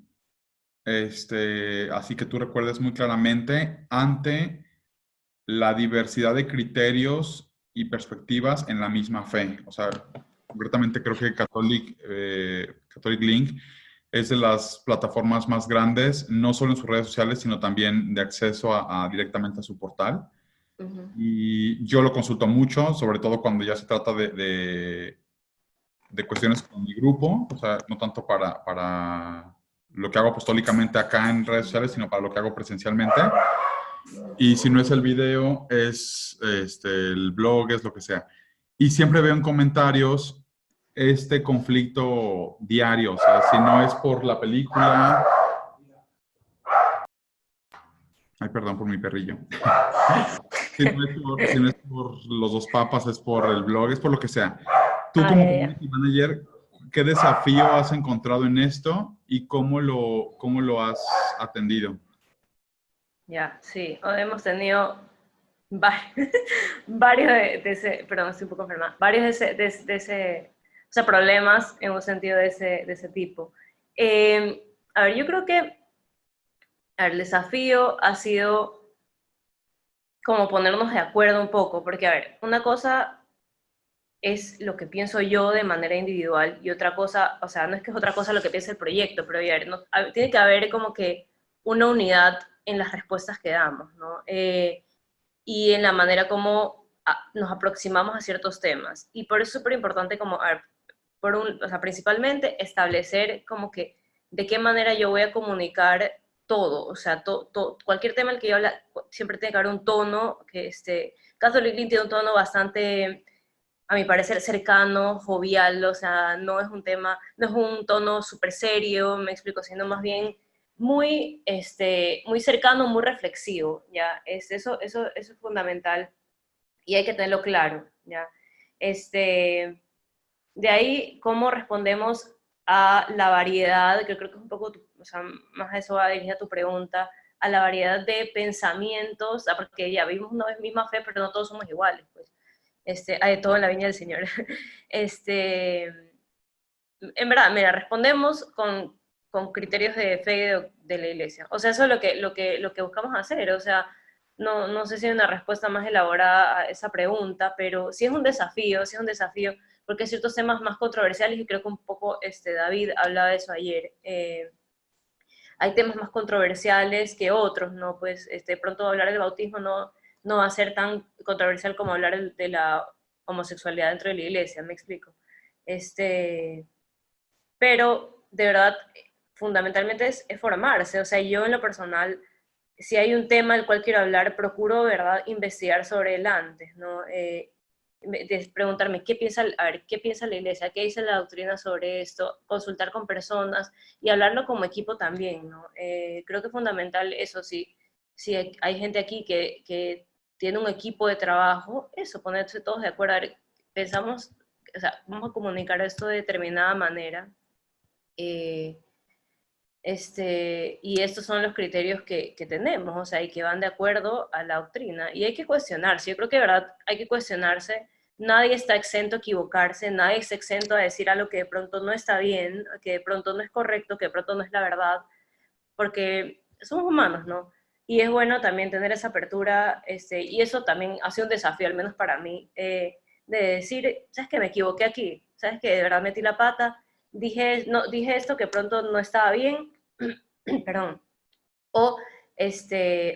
así que tú recuerdes muy claramente, ante la diversidad de criterios y perspectivas en la misma fe? O sea, concretamente creo que Catholic Link es de las plataformas más grandes, no solo en sus redes sociales, sino también de acceso directamente a su portal. Y yo lo consulto mucho, sobre todo cuando ya se trata de cuestiones con mi grupo, o sea, no tanto para lo que hago apostólicamente acá en redes sociales, sino para lo que hago presencialmente. Y si no es el video, es el blog, es lo que sea. Y siempre veo en comentarios este conflicto diario, o sea, si no es por la película... Ay, perdón por mi perrillo. Si no es por los 2 papas, es por el blog, es por lo que sea. Tú como community manager, ¿qué desafío has encontrado en esto y cómo lo has atendido? Ya, sí, hemos tenido varios de ese, perdón, estoy un poco enferma, varios de ese, o sea, problemas en un sentido de ese tipo. A ver, yo creo que el desafío ha sido como ponernos de acuerdo un poco, porque, a ver, una cosa es lo que pienso yo de manera individual y otra cosa, o sea, no es que es otra cosa lo que piensa el proyecto, pero a ver, tiene que haber como que una unidad en las respuestas que damos, ¿no? Y en la manera como nos aproximamos a ciertos temas. Y por eso es súper importante como, a ver, o sea, principalmente establecer como que de qué manera yo voy a comunicar todo, o sea, cualquier tema el que yo habla, siempre tiene que haber un tono, que Catholic Link tiene un tono bastante, a mi parecer, cercano, jovial, o sea, no es un tema, no es un tono súper serio, me explico, sino más bien muy, muy cercano, muy reflexivo, ¿ya? Eso es fundamental y hay que tenerlo claro, ¿ya? De ahí, ¿cómo respondemos a la variedad, que creo que es un poco, o sea, más a eso va dirigida tu pregunta, a la variedad de pensamientos, porque ya vivimos una misma fe, pero no todos somos iguales, pues. Hay de todo en la viña del Señor. En verdad, mira, respondemos con criterios de fe de la iglesia. O sea, eso es lo que buscamos hacer. O sea, no sé si hay una respuesta más elaborada a esa pregunta, pero sí es un desafío, porque hay ciertos temas más controversiales, y creo que un poco David hablaba de eso ayer. Hay temas más controversiales que otros, ¿no? Pues de pronto hablar del bautismo no va a ser tan controversial como hablar de la homosexualidad dentro de la iglesia, ¿me explico? Pero de verdad, fundamentalmente es formarse. O sea, yo en lo personal, si hay un tema del cual quiero hablar, procuro, ¿verdad?, investigar sobre él antes, ¿no? Preguntarme qué piensa la iglesia, qué dice la doctrina sobre esto, consultar con personas y hablarlo como equipo también, ¿no? Creo que es fundamental eso, si hay gente aquí que tiene un equipo de trabajo, eso, ponerse todos de acuerdo, a ver, pensamos, o sea, vamos a comunicar esto de determinada manera, eh, y estos son los criterios que tenemos, o sea, y que van de acuerdo a la doctrina. Y hay que cuestionarse, yo creo que de verdad hay que cuestionarse. Nadie está exento a equivocarse, nadie está exento a decir algo que de pronto no está bien, que de pronto no es correcto, que de pronto no es la verdad, porque somos humanos, ¿no? Y es bueno también tener esa apertura, y eso también hace un desafío, al menos para mí, de decir, ¿sabes qué? Me equivoqué aquí, ¿sabes qué? De verdad metí la pata, dije esto que pronto no estaba bien, perdón, o,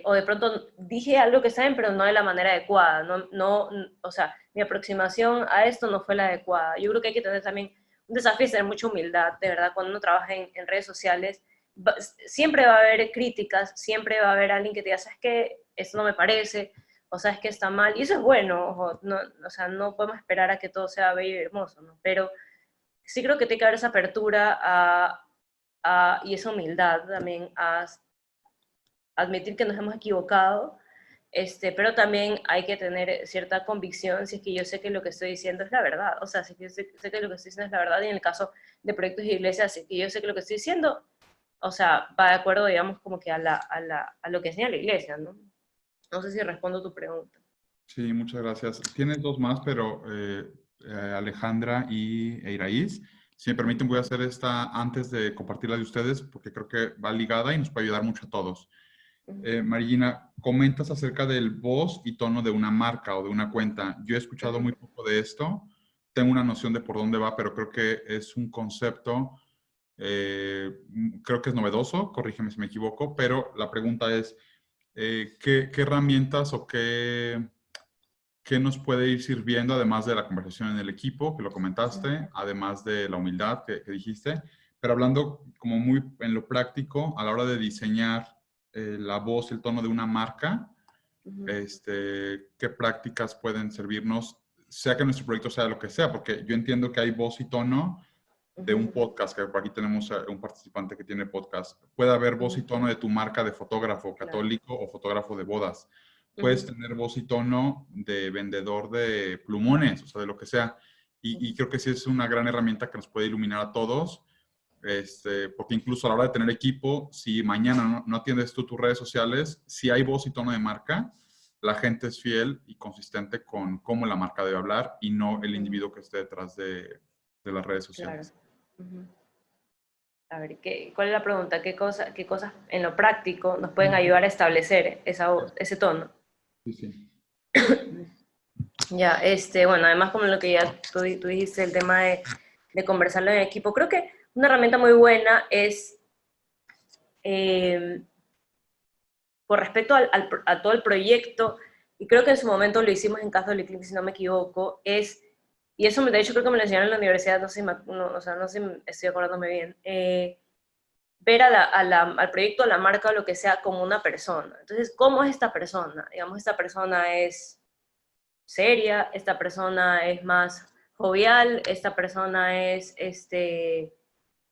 o de pronto dije algo que está bien, pero no de la manera adecuada, o sea, mi aproximación a esto no fue la adecuada. Yo creo que hay que tener también un desafío, tener mucha humildad, de verdad, cuando uno trabaja en redes sociales, siempre va a haber críticas, siempre va a haber alguien que te diga, ¿sabes qué? Esto no me parece, o sabes que está mal, y eso es bueno, o sea, no podemos esperar a que todo sea bello y hermoso, ¿no? Pero sí creo que tiene que haber esa apertura y esa humildad también a admitir que nos hemos equivocado, pero también hay que tener cierta convicción si es que yo sé que lo que estoy diciendo es la verdad, o sea, si yo sé que lo que estoy diciendo es la verdad, y en el caso de proyectos de iglesias, si es que yo sé que lo que estoy diciendo, o sea, va de acuerdo, digamos, como que a lo que enseña la iglesia, ¿no? No sé si respondo tu pregunta. Sí, muchas gracias. Tienes dos más, pero Alejandra y Eiraíz, si me permiten, voy a hacer esta antes de compartirla de ustedes, porque creo que va ligada y nos puede ayudar mucho a todos. Marina, comentas acerca del voz y tono de una marca o de una cuenta. Yo he escuchado muy poco de esto, tengo una noción de por dónde va, pero creo que es un concepto, creo que es novedoso, corrígeme si me equivoco, pero la pregunta es, ¿qué herramientas o qué nos puede ir sirviendo, además de la conversación en el equipo, que lo comentaste, además de la humildad que dijiste, pero hablando como muy en lo práctico, a la hora de diseñar la voz, el tono de una marca, qué prácticas pueden servirnos, sea que nuestro proyecto sea lo que sea, porque yo entiendo que hay voz y tono de un podcast, que por aquí tenemos un participante que tiene podcast. Puede haber voz y tono de tu marca de fotógrafo católico o fotógrafo de bodas. Puedes tener voz y tono de vendedor de plumones, o sea, de lo que sea. Y creo que sí es una gran herramienta que nos puede iluminar a todos, porque incluso a la hora de tener equipo, si mañana no atiendes tú tus redes sociales, si hay voz y tono de marca, la gente es fiel y consistente con cómo la marca debe hablar y no el individuo que esté detrás de las redes sociales. Claro. A ver, ¿cuál es la pregunta? ¿Qué cosas en lo práctico nos pueden ayudar a establecer ese tono? Sí, sí. Ya, bueno, además como lo que ya tú dijiste, el tema de conversarlo en equipo, creo que una herramienta muy buena es, con respecto a todo el proyecto, y creo que en su momento lo hicimos en Catholic Link, si no me equivoco, y eso de hecho creo que me lo enseñaron en la universidad, no sé, o sea, no sé si estoy acordándome bien, ver al proyecto, a la marca o lo que sea como una persona. Entonces, ¿cómo es esta persona? Digamos, esta persona es seria, esta persona es más jovial, esta persona es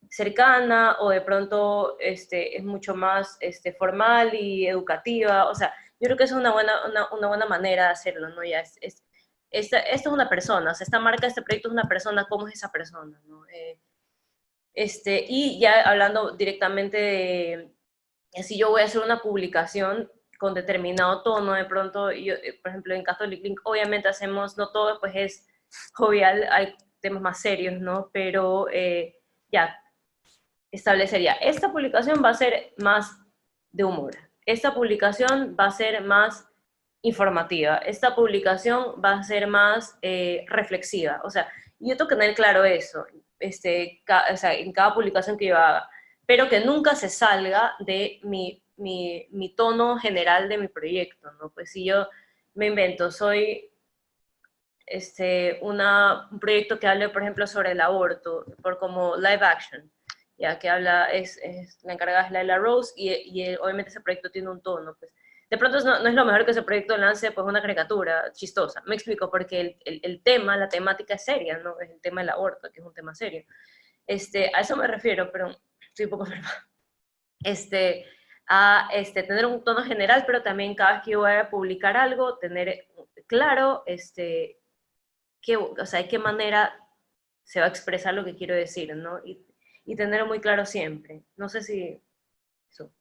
cercana, o de pronto es mucho más formal y educativa. O sea, yo creo que es una buena manera de hacerlo, ¿no? Ya esta es una persona, o sea, esta marca, este proyecto es una persona, ¿cómo es esa persona? ¿No? Y ya hablando directamente de si yo voy a hacer una publicación con determinado tono, de pronto, yo, por ejemplo, en Catholic Link, obviamente hacemos, no todo pues es jovial, hay temas más serios, ¿no? Pero ya, establecería, esta publicación va a ser más de humor, esta publicación va a ser más informativa, esta publicación va a ser más reflexiva, o sea, Y yo tengo que tener claro eso, o sea, en cada publicación que yo haga, pero que nunca se salga de mi tono general de mi proyecto, ¿no? Pues si yo me invento, soy un proyecto que hable, por ejemplo, sobre el aborto, por como live action, ya que habla, la encargada es Laila Rose, obviamente ese proyecto tiene un tono, pues. De pronto no es lo mejor que ese proyecto lance pues una caricatura chistosa, me explico, porque el tema, la temática es seria, ¿no? Es el tema del aborto, que es un tema serio. A eso me refiero, pero estoy un poco enferma. Tener un tono general, pero también cada vez que yo vaya a publicar algo, tener claro, o sea, de qué manera se va a expresar lo que quiero decir, ¿no? Y tenerlo muy claro siempre. No sé si eso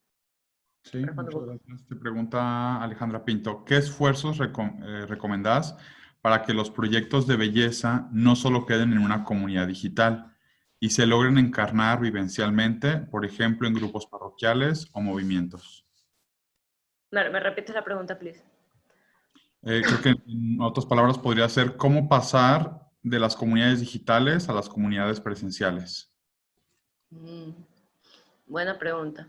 Sí, responde un muchas poco. gracias. Te pregunta Alejandra Pinto, ¿qué esfuerzos recomendás para que los proyectos de belleza no solo queden en una comunidad digital y se logren encarnar vivencialmente, por ejemplo, en grupos parroquiales o movimientos? ¿Me repites la pregunta, please? Creo que en otras palabras podría ser cómo pasar de las comunidades digitales a las comunidades presenciales. Mm, buena pregunta.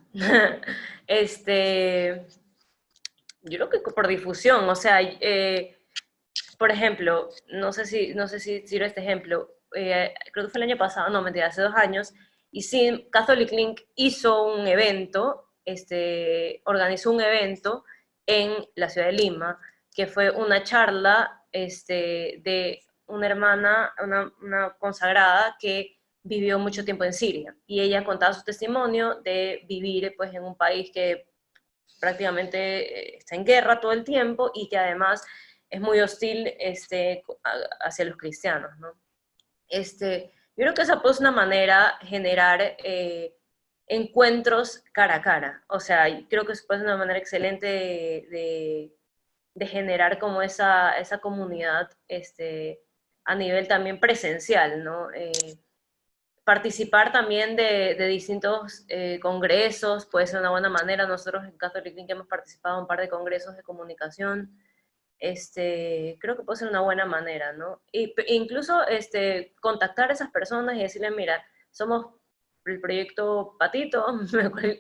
Este, yo creo que por difusión, o sea, por ejemplo, no sé si tiro este ejemplo, creo que fue el año pasado, no, mentira, hace 2 años, y sí, Catholic Link hizo un evento, organizó un evento en la ciudad de Lima, que fue una charla de una hermana, una consagrada que vivió mucho tiempo en Siria, y ella contaba su testimonio de vivir pues en un país que prácticamente está en guerra todo el tiempo y que además es muy hostil hacia los cristianos, ¿no? Yo creo que esa pues una manera generar encuentros cara a cara, o sea, creo que es pues una manera excelente de generar como esa comunidad a nivel también presencial, ¿no? Participar también de distintos congresos puede ser una buena manera. Nosotros en Catholic Link hemos participado en un par de congresos de comunicación. Creo que puede ser una buena manera, ¿no? Incluso contactar a esas personas y decirles, mira, somos el proyecto Patito,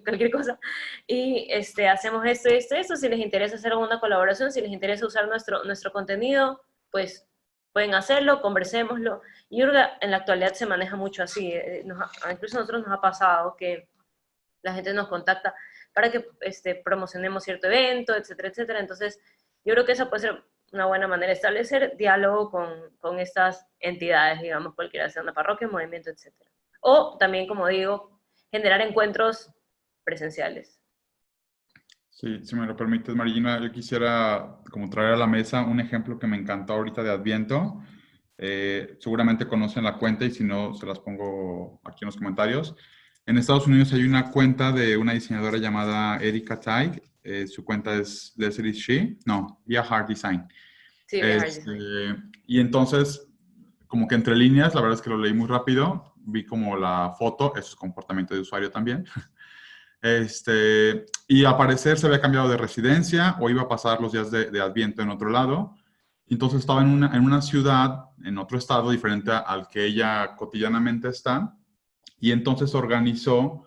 cualquier cosa, y hacemos esto, si les interesa hacer alguna colaboración, si les interesa usar nuestro contenido, pues pueden hacerlo, conversémoslo. Y yo creo que en la actualidad se maneja mucho así, incluso a nosotros nos ha pasado que la gente nos contacta para que promocionemos cierto evento, etcétera, etcétera. Entonces, yo creo que esa puede ser una buena manera de establecer diálogo con estas entidades, digamos, cualquiera sea una parroquia, un movimiento, etcétera. O también, como digo, generar encuentros presenciales. Sí, si me lo permites, Marina, yo quisiera como traer a la mesa un ejemplo que me encantó ahorita de Adviento. Seguramente conocen la cuenta y si no, se las pongo aquí en los comentarios. En Estados Unidos hay una cuenta de una diseñadora llamada Erika Teig. Su cuenta es Leslie She. No, Via Hard Design. Sí, viajar Este, design. y entonces, como que entre líneas, la verdad es que lo leí muy rápido. Vi como la foto, eso es comportamiento de usuario también. Y al parecer se había cambiado de residencia o iba a pasar los días de Adviento en otro lado. Entonces estaba en una ciudad, en otro estado diferente al que ella cotidianamente está. Y entonces organizó,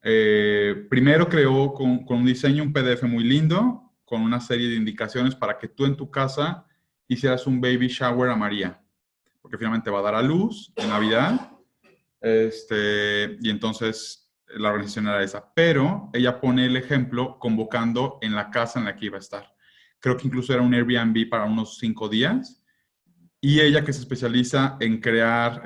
primero creó con un diseño un PDF muy lindo, con una serie de indicaciones para que tú en tu casa hicieras un baby shower a María. Porque finalmente va a dar a luz en Navidad. Y entonces la organización era esa. Pero ella pone el ejemplo convocando en la casa en la que iba a estar. Creo que incluso era un Airbnb para unos 5 días. Y ella que se especializa en crear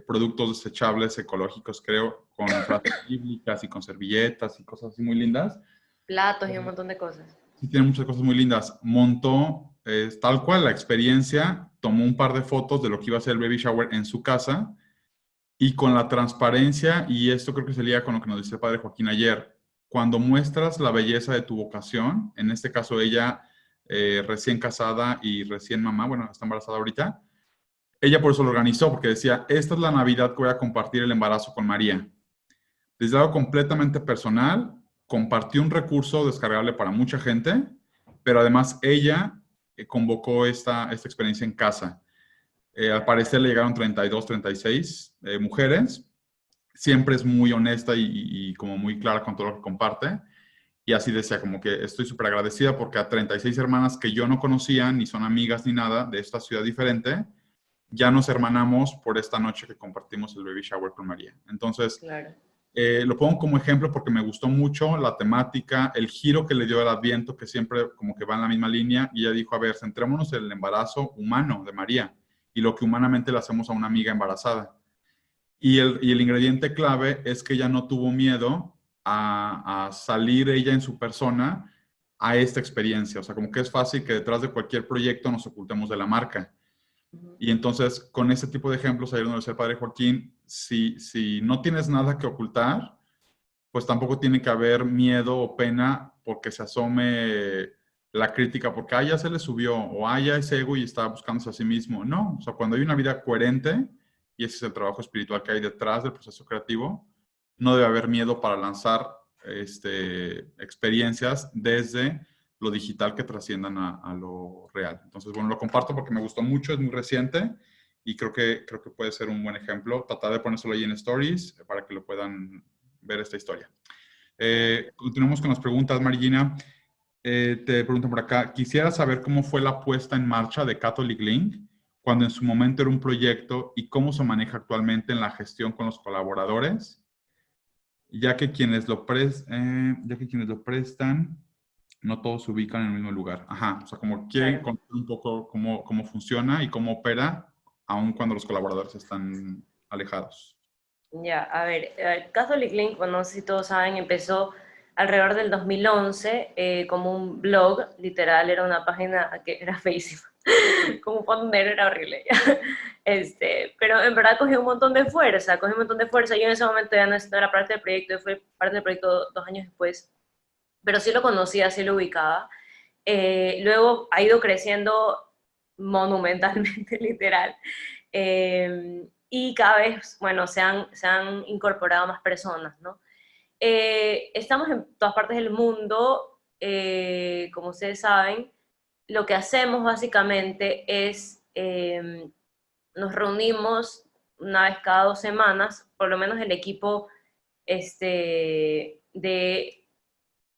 productos desechables ecológicos, creo, con frases bíblicas y con servilletas y cosas así muy lindas. Platos y un montón de cosas. Sí, tiene muchas cosas muy lindas. Montó tal cual la experiencia, tomó un par de fotos de lo que iba a ser el baby shower en su casa. Y con la transparencia, y esto creo que se liga con lo que nos decía el padre Joaquín ayer, cuando muestras la belleza de tu vocación, en este caso ella recién casada y recién mamá, bueno, está embarazada ahorita, ella por eso lo organizó, porque decía, esta es la Navidad que voy a compartir el embarazo con María. Desde algo completamente personal, compartió un recurso descargable para mucha gente, pero además ella convocó esta experiencia en casa. Al parecer le llegaron 32, 36 mujeres. Siempre es muy honesta y como muy clara con todo lo que comparte. Y así decía, como que estoy súper agradecida porque a 36 hermanas que yo no conocía, ni son amigas ni nada, de esta ciudad diferente, ya nos hermanamos por esta noche que compartimos el baby shower con María. Entonces, Claro. lo pongo como ejemplo porque me gustó mucho la temática, el giro que le dio el Adviento, que siempre como que va en la misma línea, y ella dijo, a ver, centrémonos en el embarazo humano de María y lo que humanamente le hacemos a una amiga embarazada. Y el ingrediente clave es que ella no tuvo miedo a salir ella en su persona a esta experiencia. O sea, como que es fácil que detrás de cualquier proyecto nos ocultemos de la marca. Y entonces, con ese tipo de ejemplos, ahí donde decía el padre Joaquín, si no tienes nada que ocultar, pues tampoco tiene que haber miedo o pena porque se asome la crítica, porque ya se le subió, o ya es ego y está buscándose a sí mismo. No, o sea, cuando hay una vida coherente, y ese es el trabajo espiritual que hay detrás del proceso creativo, no debe haber miedo para lanzar experiencias desde lo digital que trasciendan a lo real. Entonces, bueno, lo comparto porque me gustó mucho, es muy reciente y creo que puede ser un buen ejemplo. Tratar de ponérselo ahí en stories para que lo puedan ver esta historia. Continuamos con las preguntas, Margina. Te preguntan por acá, quisiera saber cómo fue la puesta en marcha de Catholic Link cuando en su momento era un proyecto y cómo se maneja actualmente en la gestión con los colaboradores, ya que quienes lo prestan, no todos se ubican en el mismo lugar. Ajá, o sea, como quieren Claro. conocer un poco cómo funciona y cómo opera, aun cuando los colaboradores están alejados. Ya, a ver, Catholic Link, bueno, no sé si todos saben, empezó alrededor del 2011 como un blog, literal, era una página que era feísima, como un fondo negro, era horrible. Pero en verdad cogió un montón de fuerza, Yo en ese momento ya no era parte del proyecto, yo fui parte del proyecto 2 años después, pero sí lo conocía, sí lo ubicaba. Luego ha ido creciendo monumentalmente, literal. Y cada vez, bueno, se han incorporado más personas, ¿no? Estamos en todas partes del mundo, como ustedes saben. Lo que hacemos básicamente es, nos reunimos una vez cada 2 semanas, por lo menos el equipo de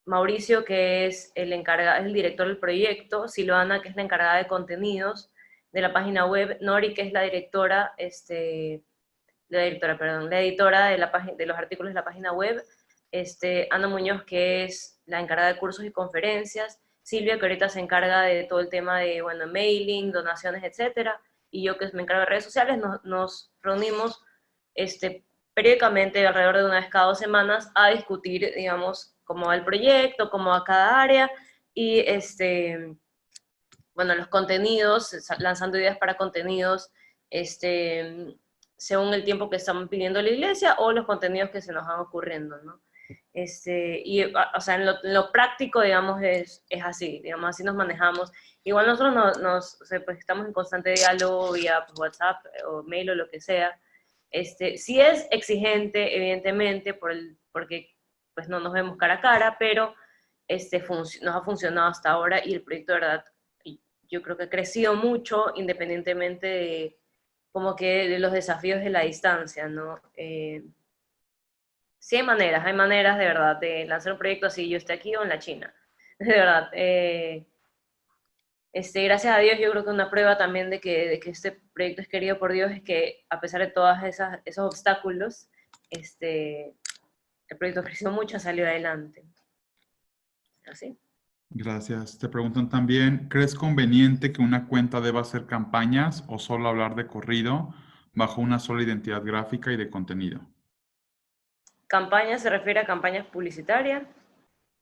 Mauricio, que es es el director del proyecto, Silvana, que es la encargada de contenidos de la página web, Nori, que es la editora de de los artículos de la página web, Ana Muñoz, que es la encargada de cursos y conferencias, Silvia, que ahorita se encarga de todo el tema de, bueno, mailing, donaciones, etcétera, y yo, que me encargo de redes sociales. Nos reunimos periódicamente, alrededor de una vez cada 2 semanas, a discutir, digamos, cómo va el proyecto, cómo va cada área, y bueno, los contenidos, lanzando ideas para contenidos, según el tiempo que estamos pidiendo la iglesia o los contenidos que se nos van ocurriendo, ¿no? O sea, en lo práctico, digamos, es así, digamos, así nos manejamos. Igual nosotros o sea, pues estamos en constante diálogo vía, pues, WhatsApp o mail o lo que sea. Sí es exigente, evidentemente, porque pues no nos vemos cara a cara, pero nos ha funcionado hasta ahora, y el proyecto, de verdad, yo creo que ha crecido mucho independientemente de como que de los desafíos de la distancia, ¿no? Sí hay maneras de verdad de lanzar un proyecto así, yo esté aquí o en la China, de verdad. Gracias a Dios, yo creo que una prueba también de que este proyecto es querido por Dios es que, a pesar de todos esos obstáculos, el proyecto creció mucho, salió adelante. Así. Gracias. Te preguntan también, ¿crees conveniente que una cuenta deba hacer campañas o solo hablar de corrido bajo una sola identidad gráfica y de contenido? ¿Campaña se refiere a campañas publicitarias?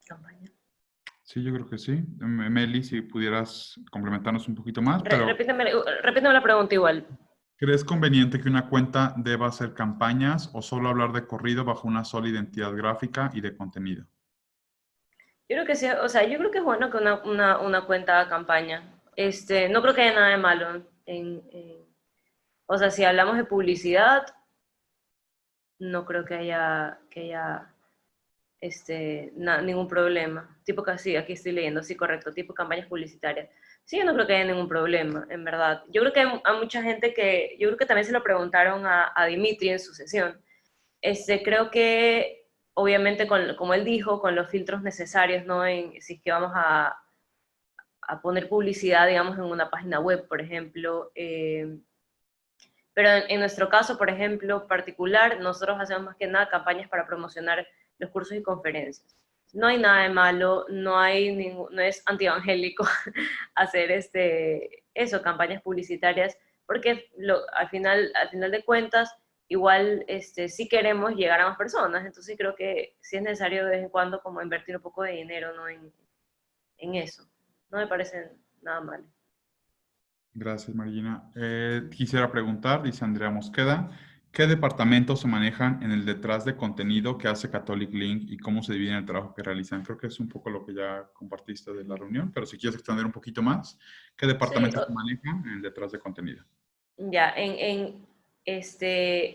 Campaña. Sí, yo creo que sí. Meli, si pudieras complementarnos un poquito más, pero Repíteme la pregunta igual. ¿crees conveniente que una cuenta deba hacer campañas o solo hablar de corrido bajo una sola identidad gráfica y de contenido? Yo creo que sí, o sea, yo creo que es bueno que una cuenta haga campaña. No creo que haya nada de malo o sea, si hablamos de publicidad, no creo que haya ningún problema. Tipo que sí, aquí estoy leyendo, sí, correcto, tipo campañas publicitarias. Sí, yo no creo que haya ningún problema, en verdad. Yo creo que hay mucha gente que, yo creo que también se lo preguntaron a Dimitri en su sesión. Creo que, obviamente, como él dijo, con los filtros necesarios, ¿no? Si es que vamos a poner publicidad, digamos, en una página web, por ejemplo. Pero en nuestro caso, por ejemplo, particular, nosotros hacemos más que nada campañas para promocionar los cursos y conferencias. No hay nada de malo, no es antievangélico hacer eso, campañas publicitarias, porque al final de cuentas, igual sí queremos llegar a más personas, entonces creo que sí es necesario de vez en cuando como invertir un poco de dinero, ¿no? en eso. No me parece nada mal. Gracias, Marina. Quisiera preguntar, dice Andrea Mosqueda, ¿qué departamentos se manejan en el detrás de contenido que hace Catholic Link y cómo se divide el trabajo que realizan? Creo que es un poco lo que ya compartiste de la reunión, pero si quieres extender un poquito más, ¿qué Sí, departamentos se manejan en el detrás de contenido? ya,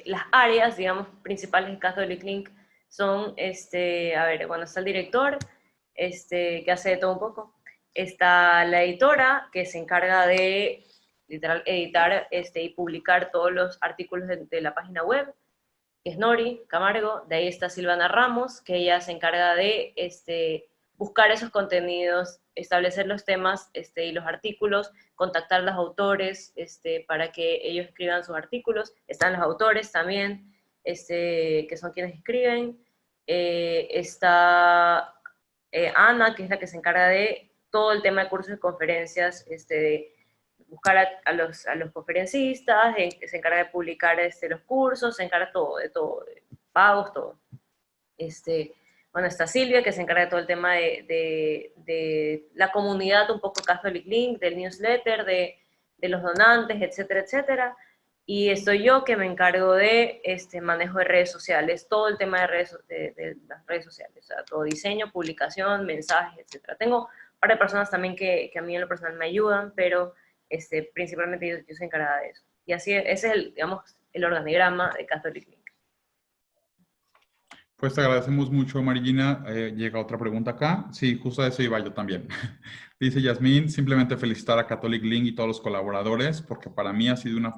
las áreas, digamos, principales de Catholic Link son, a ver, bueno, está el director, que hace de todo un poco. Está la editora, que se encarga de, literal, editar y publicar todos los artículos de la página web, que es Nori Camargo. De ahí está Silvana Ramos, que ella se encarga de buscar esos contenidos, establecer los temas y los artículos, contactar a los autores para que ellos escriban sus artículos. Están los autores también, que son quienes escriben. Está Ana, que es la que se encarga de todo el tema de cursos y conferencias, de buscar a los conferencistas, se encarga de publicar los cursos, se encarga de todo, de pagos, todo. Bueno, está Silvia, que se encarga de todo el tema de la comunidad, un poco Catholic Link, del newsletter, de los donantes, etcétera, etcétera. Y estoy yo, que me encargo de manejo de redes sociales, todo el tema de las redes sociales, o sea, todo diseño, publicación, mensajes, etcétera. Tengo un par de personas también que a mí en lo personal me ayudan, pero principalmente yo soy encargada de eso. Y así, ese es digamos, el organigrama de Catholic Link. Pues te agradecemos mucho, Marina. Llega otra pregunta acá. Sí, justo a eso iba yo también. Dice Yasmín, simplemente felicitar a Catholic Link y todos los colaboradores, porque para mí ha sido una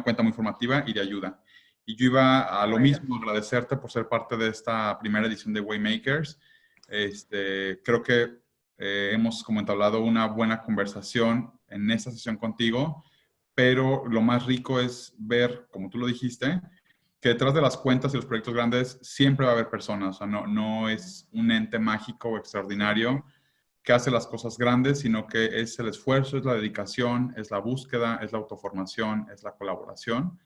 cuenta muy formativa y de ayuda. Y yo iba a lo Bueno, mismo, agradecerte por ser parte de esta primera edición de Waymakers. Creo que hemos como entablado una buena conversación en esta sesión contigo, pero lo más rico es ver, como tú lo dijiste, que detrás de las cuentas y los proyectos grandes siempre va a haber personas. O sea, no es un ente mágico o extraordinario que hace las cosas grandes, sino que es el esfuerzo, es la dedicación, es la búsqueda, es la autoformación, es la colaboración,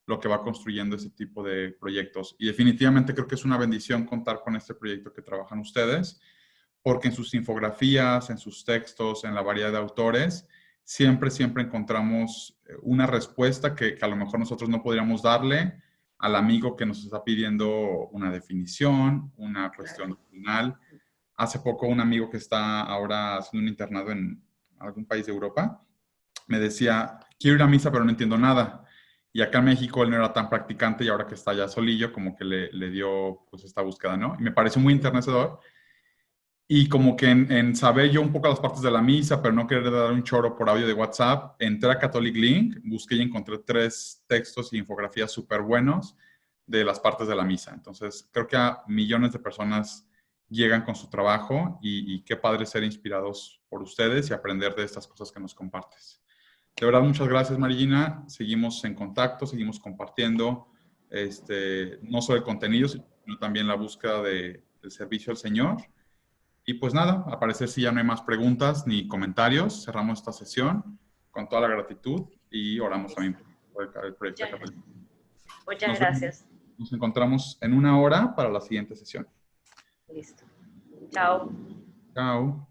lo que va construyendo ese tipo de proyectos. Y definitivamente creo que es una bendición contar con este proyecto que trabajan ustedes, porque en sus infografías, en sus textos, en la variedad de autores, siempre encontramos una respuesta que a lo mejor nosotros no podríamos darle al amigo que nos está pidiendo una definición, una cuestión claro. final. Hace poco un amigo que está ahora haciendo un internado en algún país de Europa me decía, quiero ir a misa pero no entiendo nada. Y acá en México él no era tan practicante y ahora que está ya solillo, como que le dio pues esta búsqueda, ¿no? Y me pareció muy enternecedor. Y como que en saber yo un poco las partes de la misa, pero no querer dar un choro por audio de WhatsApp, entré a Catholic Link, busqué y encontré 3 textos y infografías súper buenos de las partes de la misa. Entonces, creo que a millones de personas llegan con su trabajo y qué padre ser inspirados por ustedes y aprender de estas cosas que nos compartes. De verdad, muchas gracias, Marina. Seguimos en contacto, seguimos compartiendo no solo el contenido, sino también la búsqueda del servicio al Señor. Y pues nada, al parecer si ya no hay más preguntas ni comentarios, cerramos esta sesión con toda la gratitud y oramos también Listo. por el proyecto de Muchas, Catholic. muchas Nos vemos, gracias. nos encontramos en 1 hora para la siguiente sesión. Listo. Chao. Chao.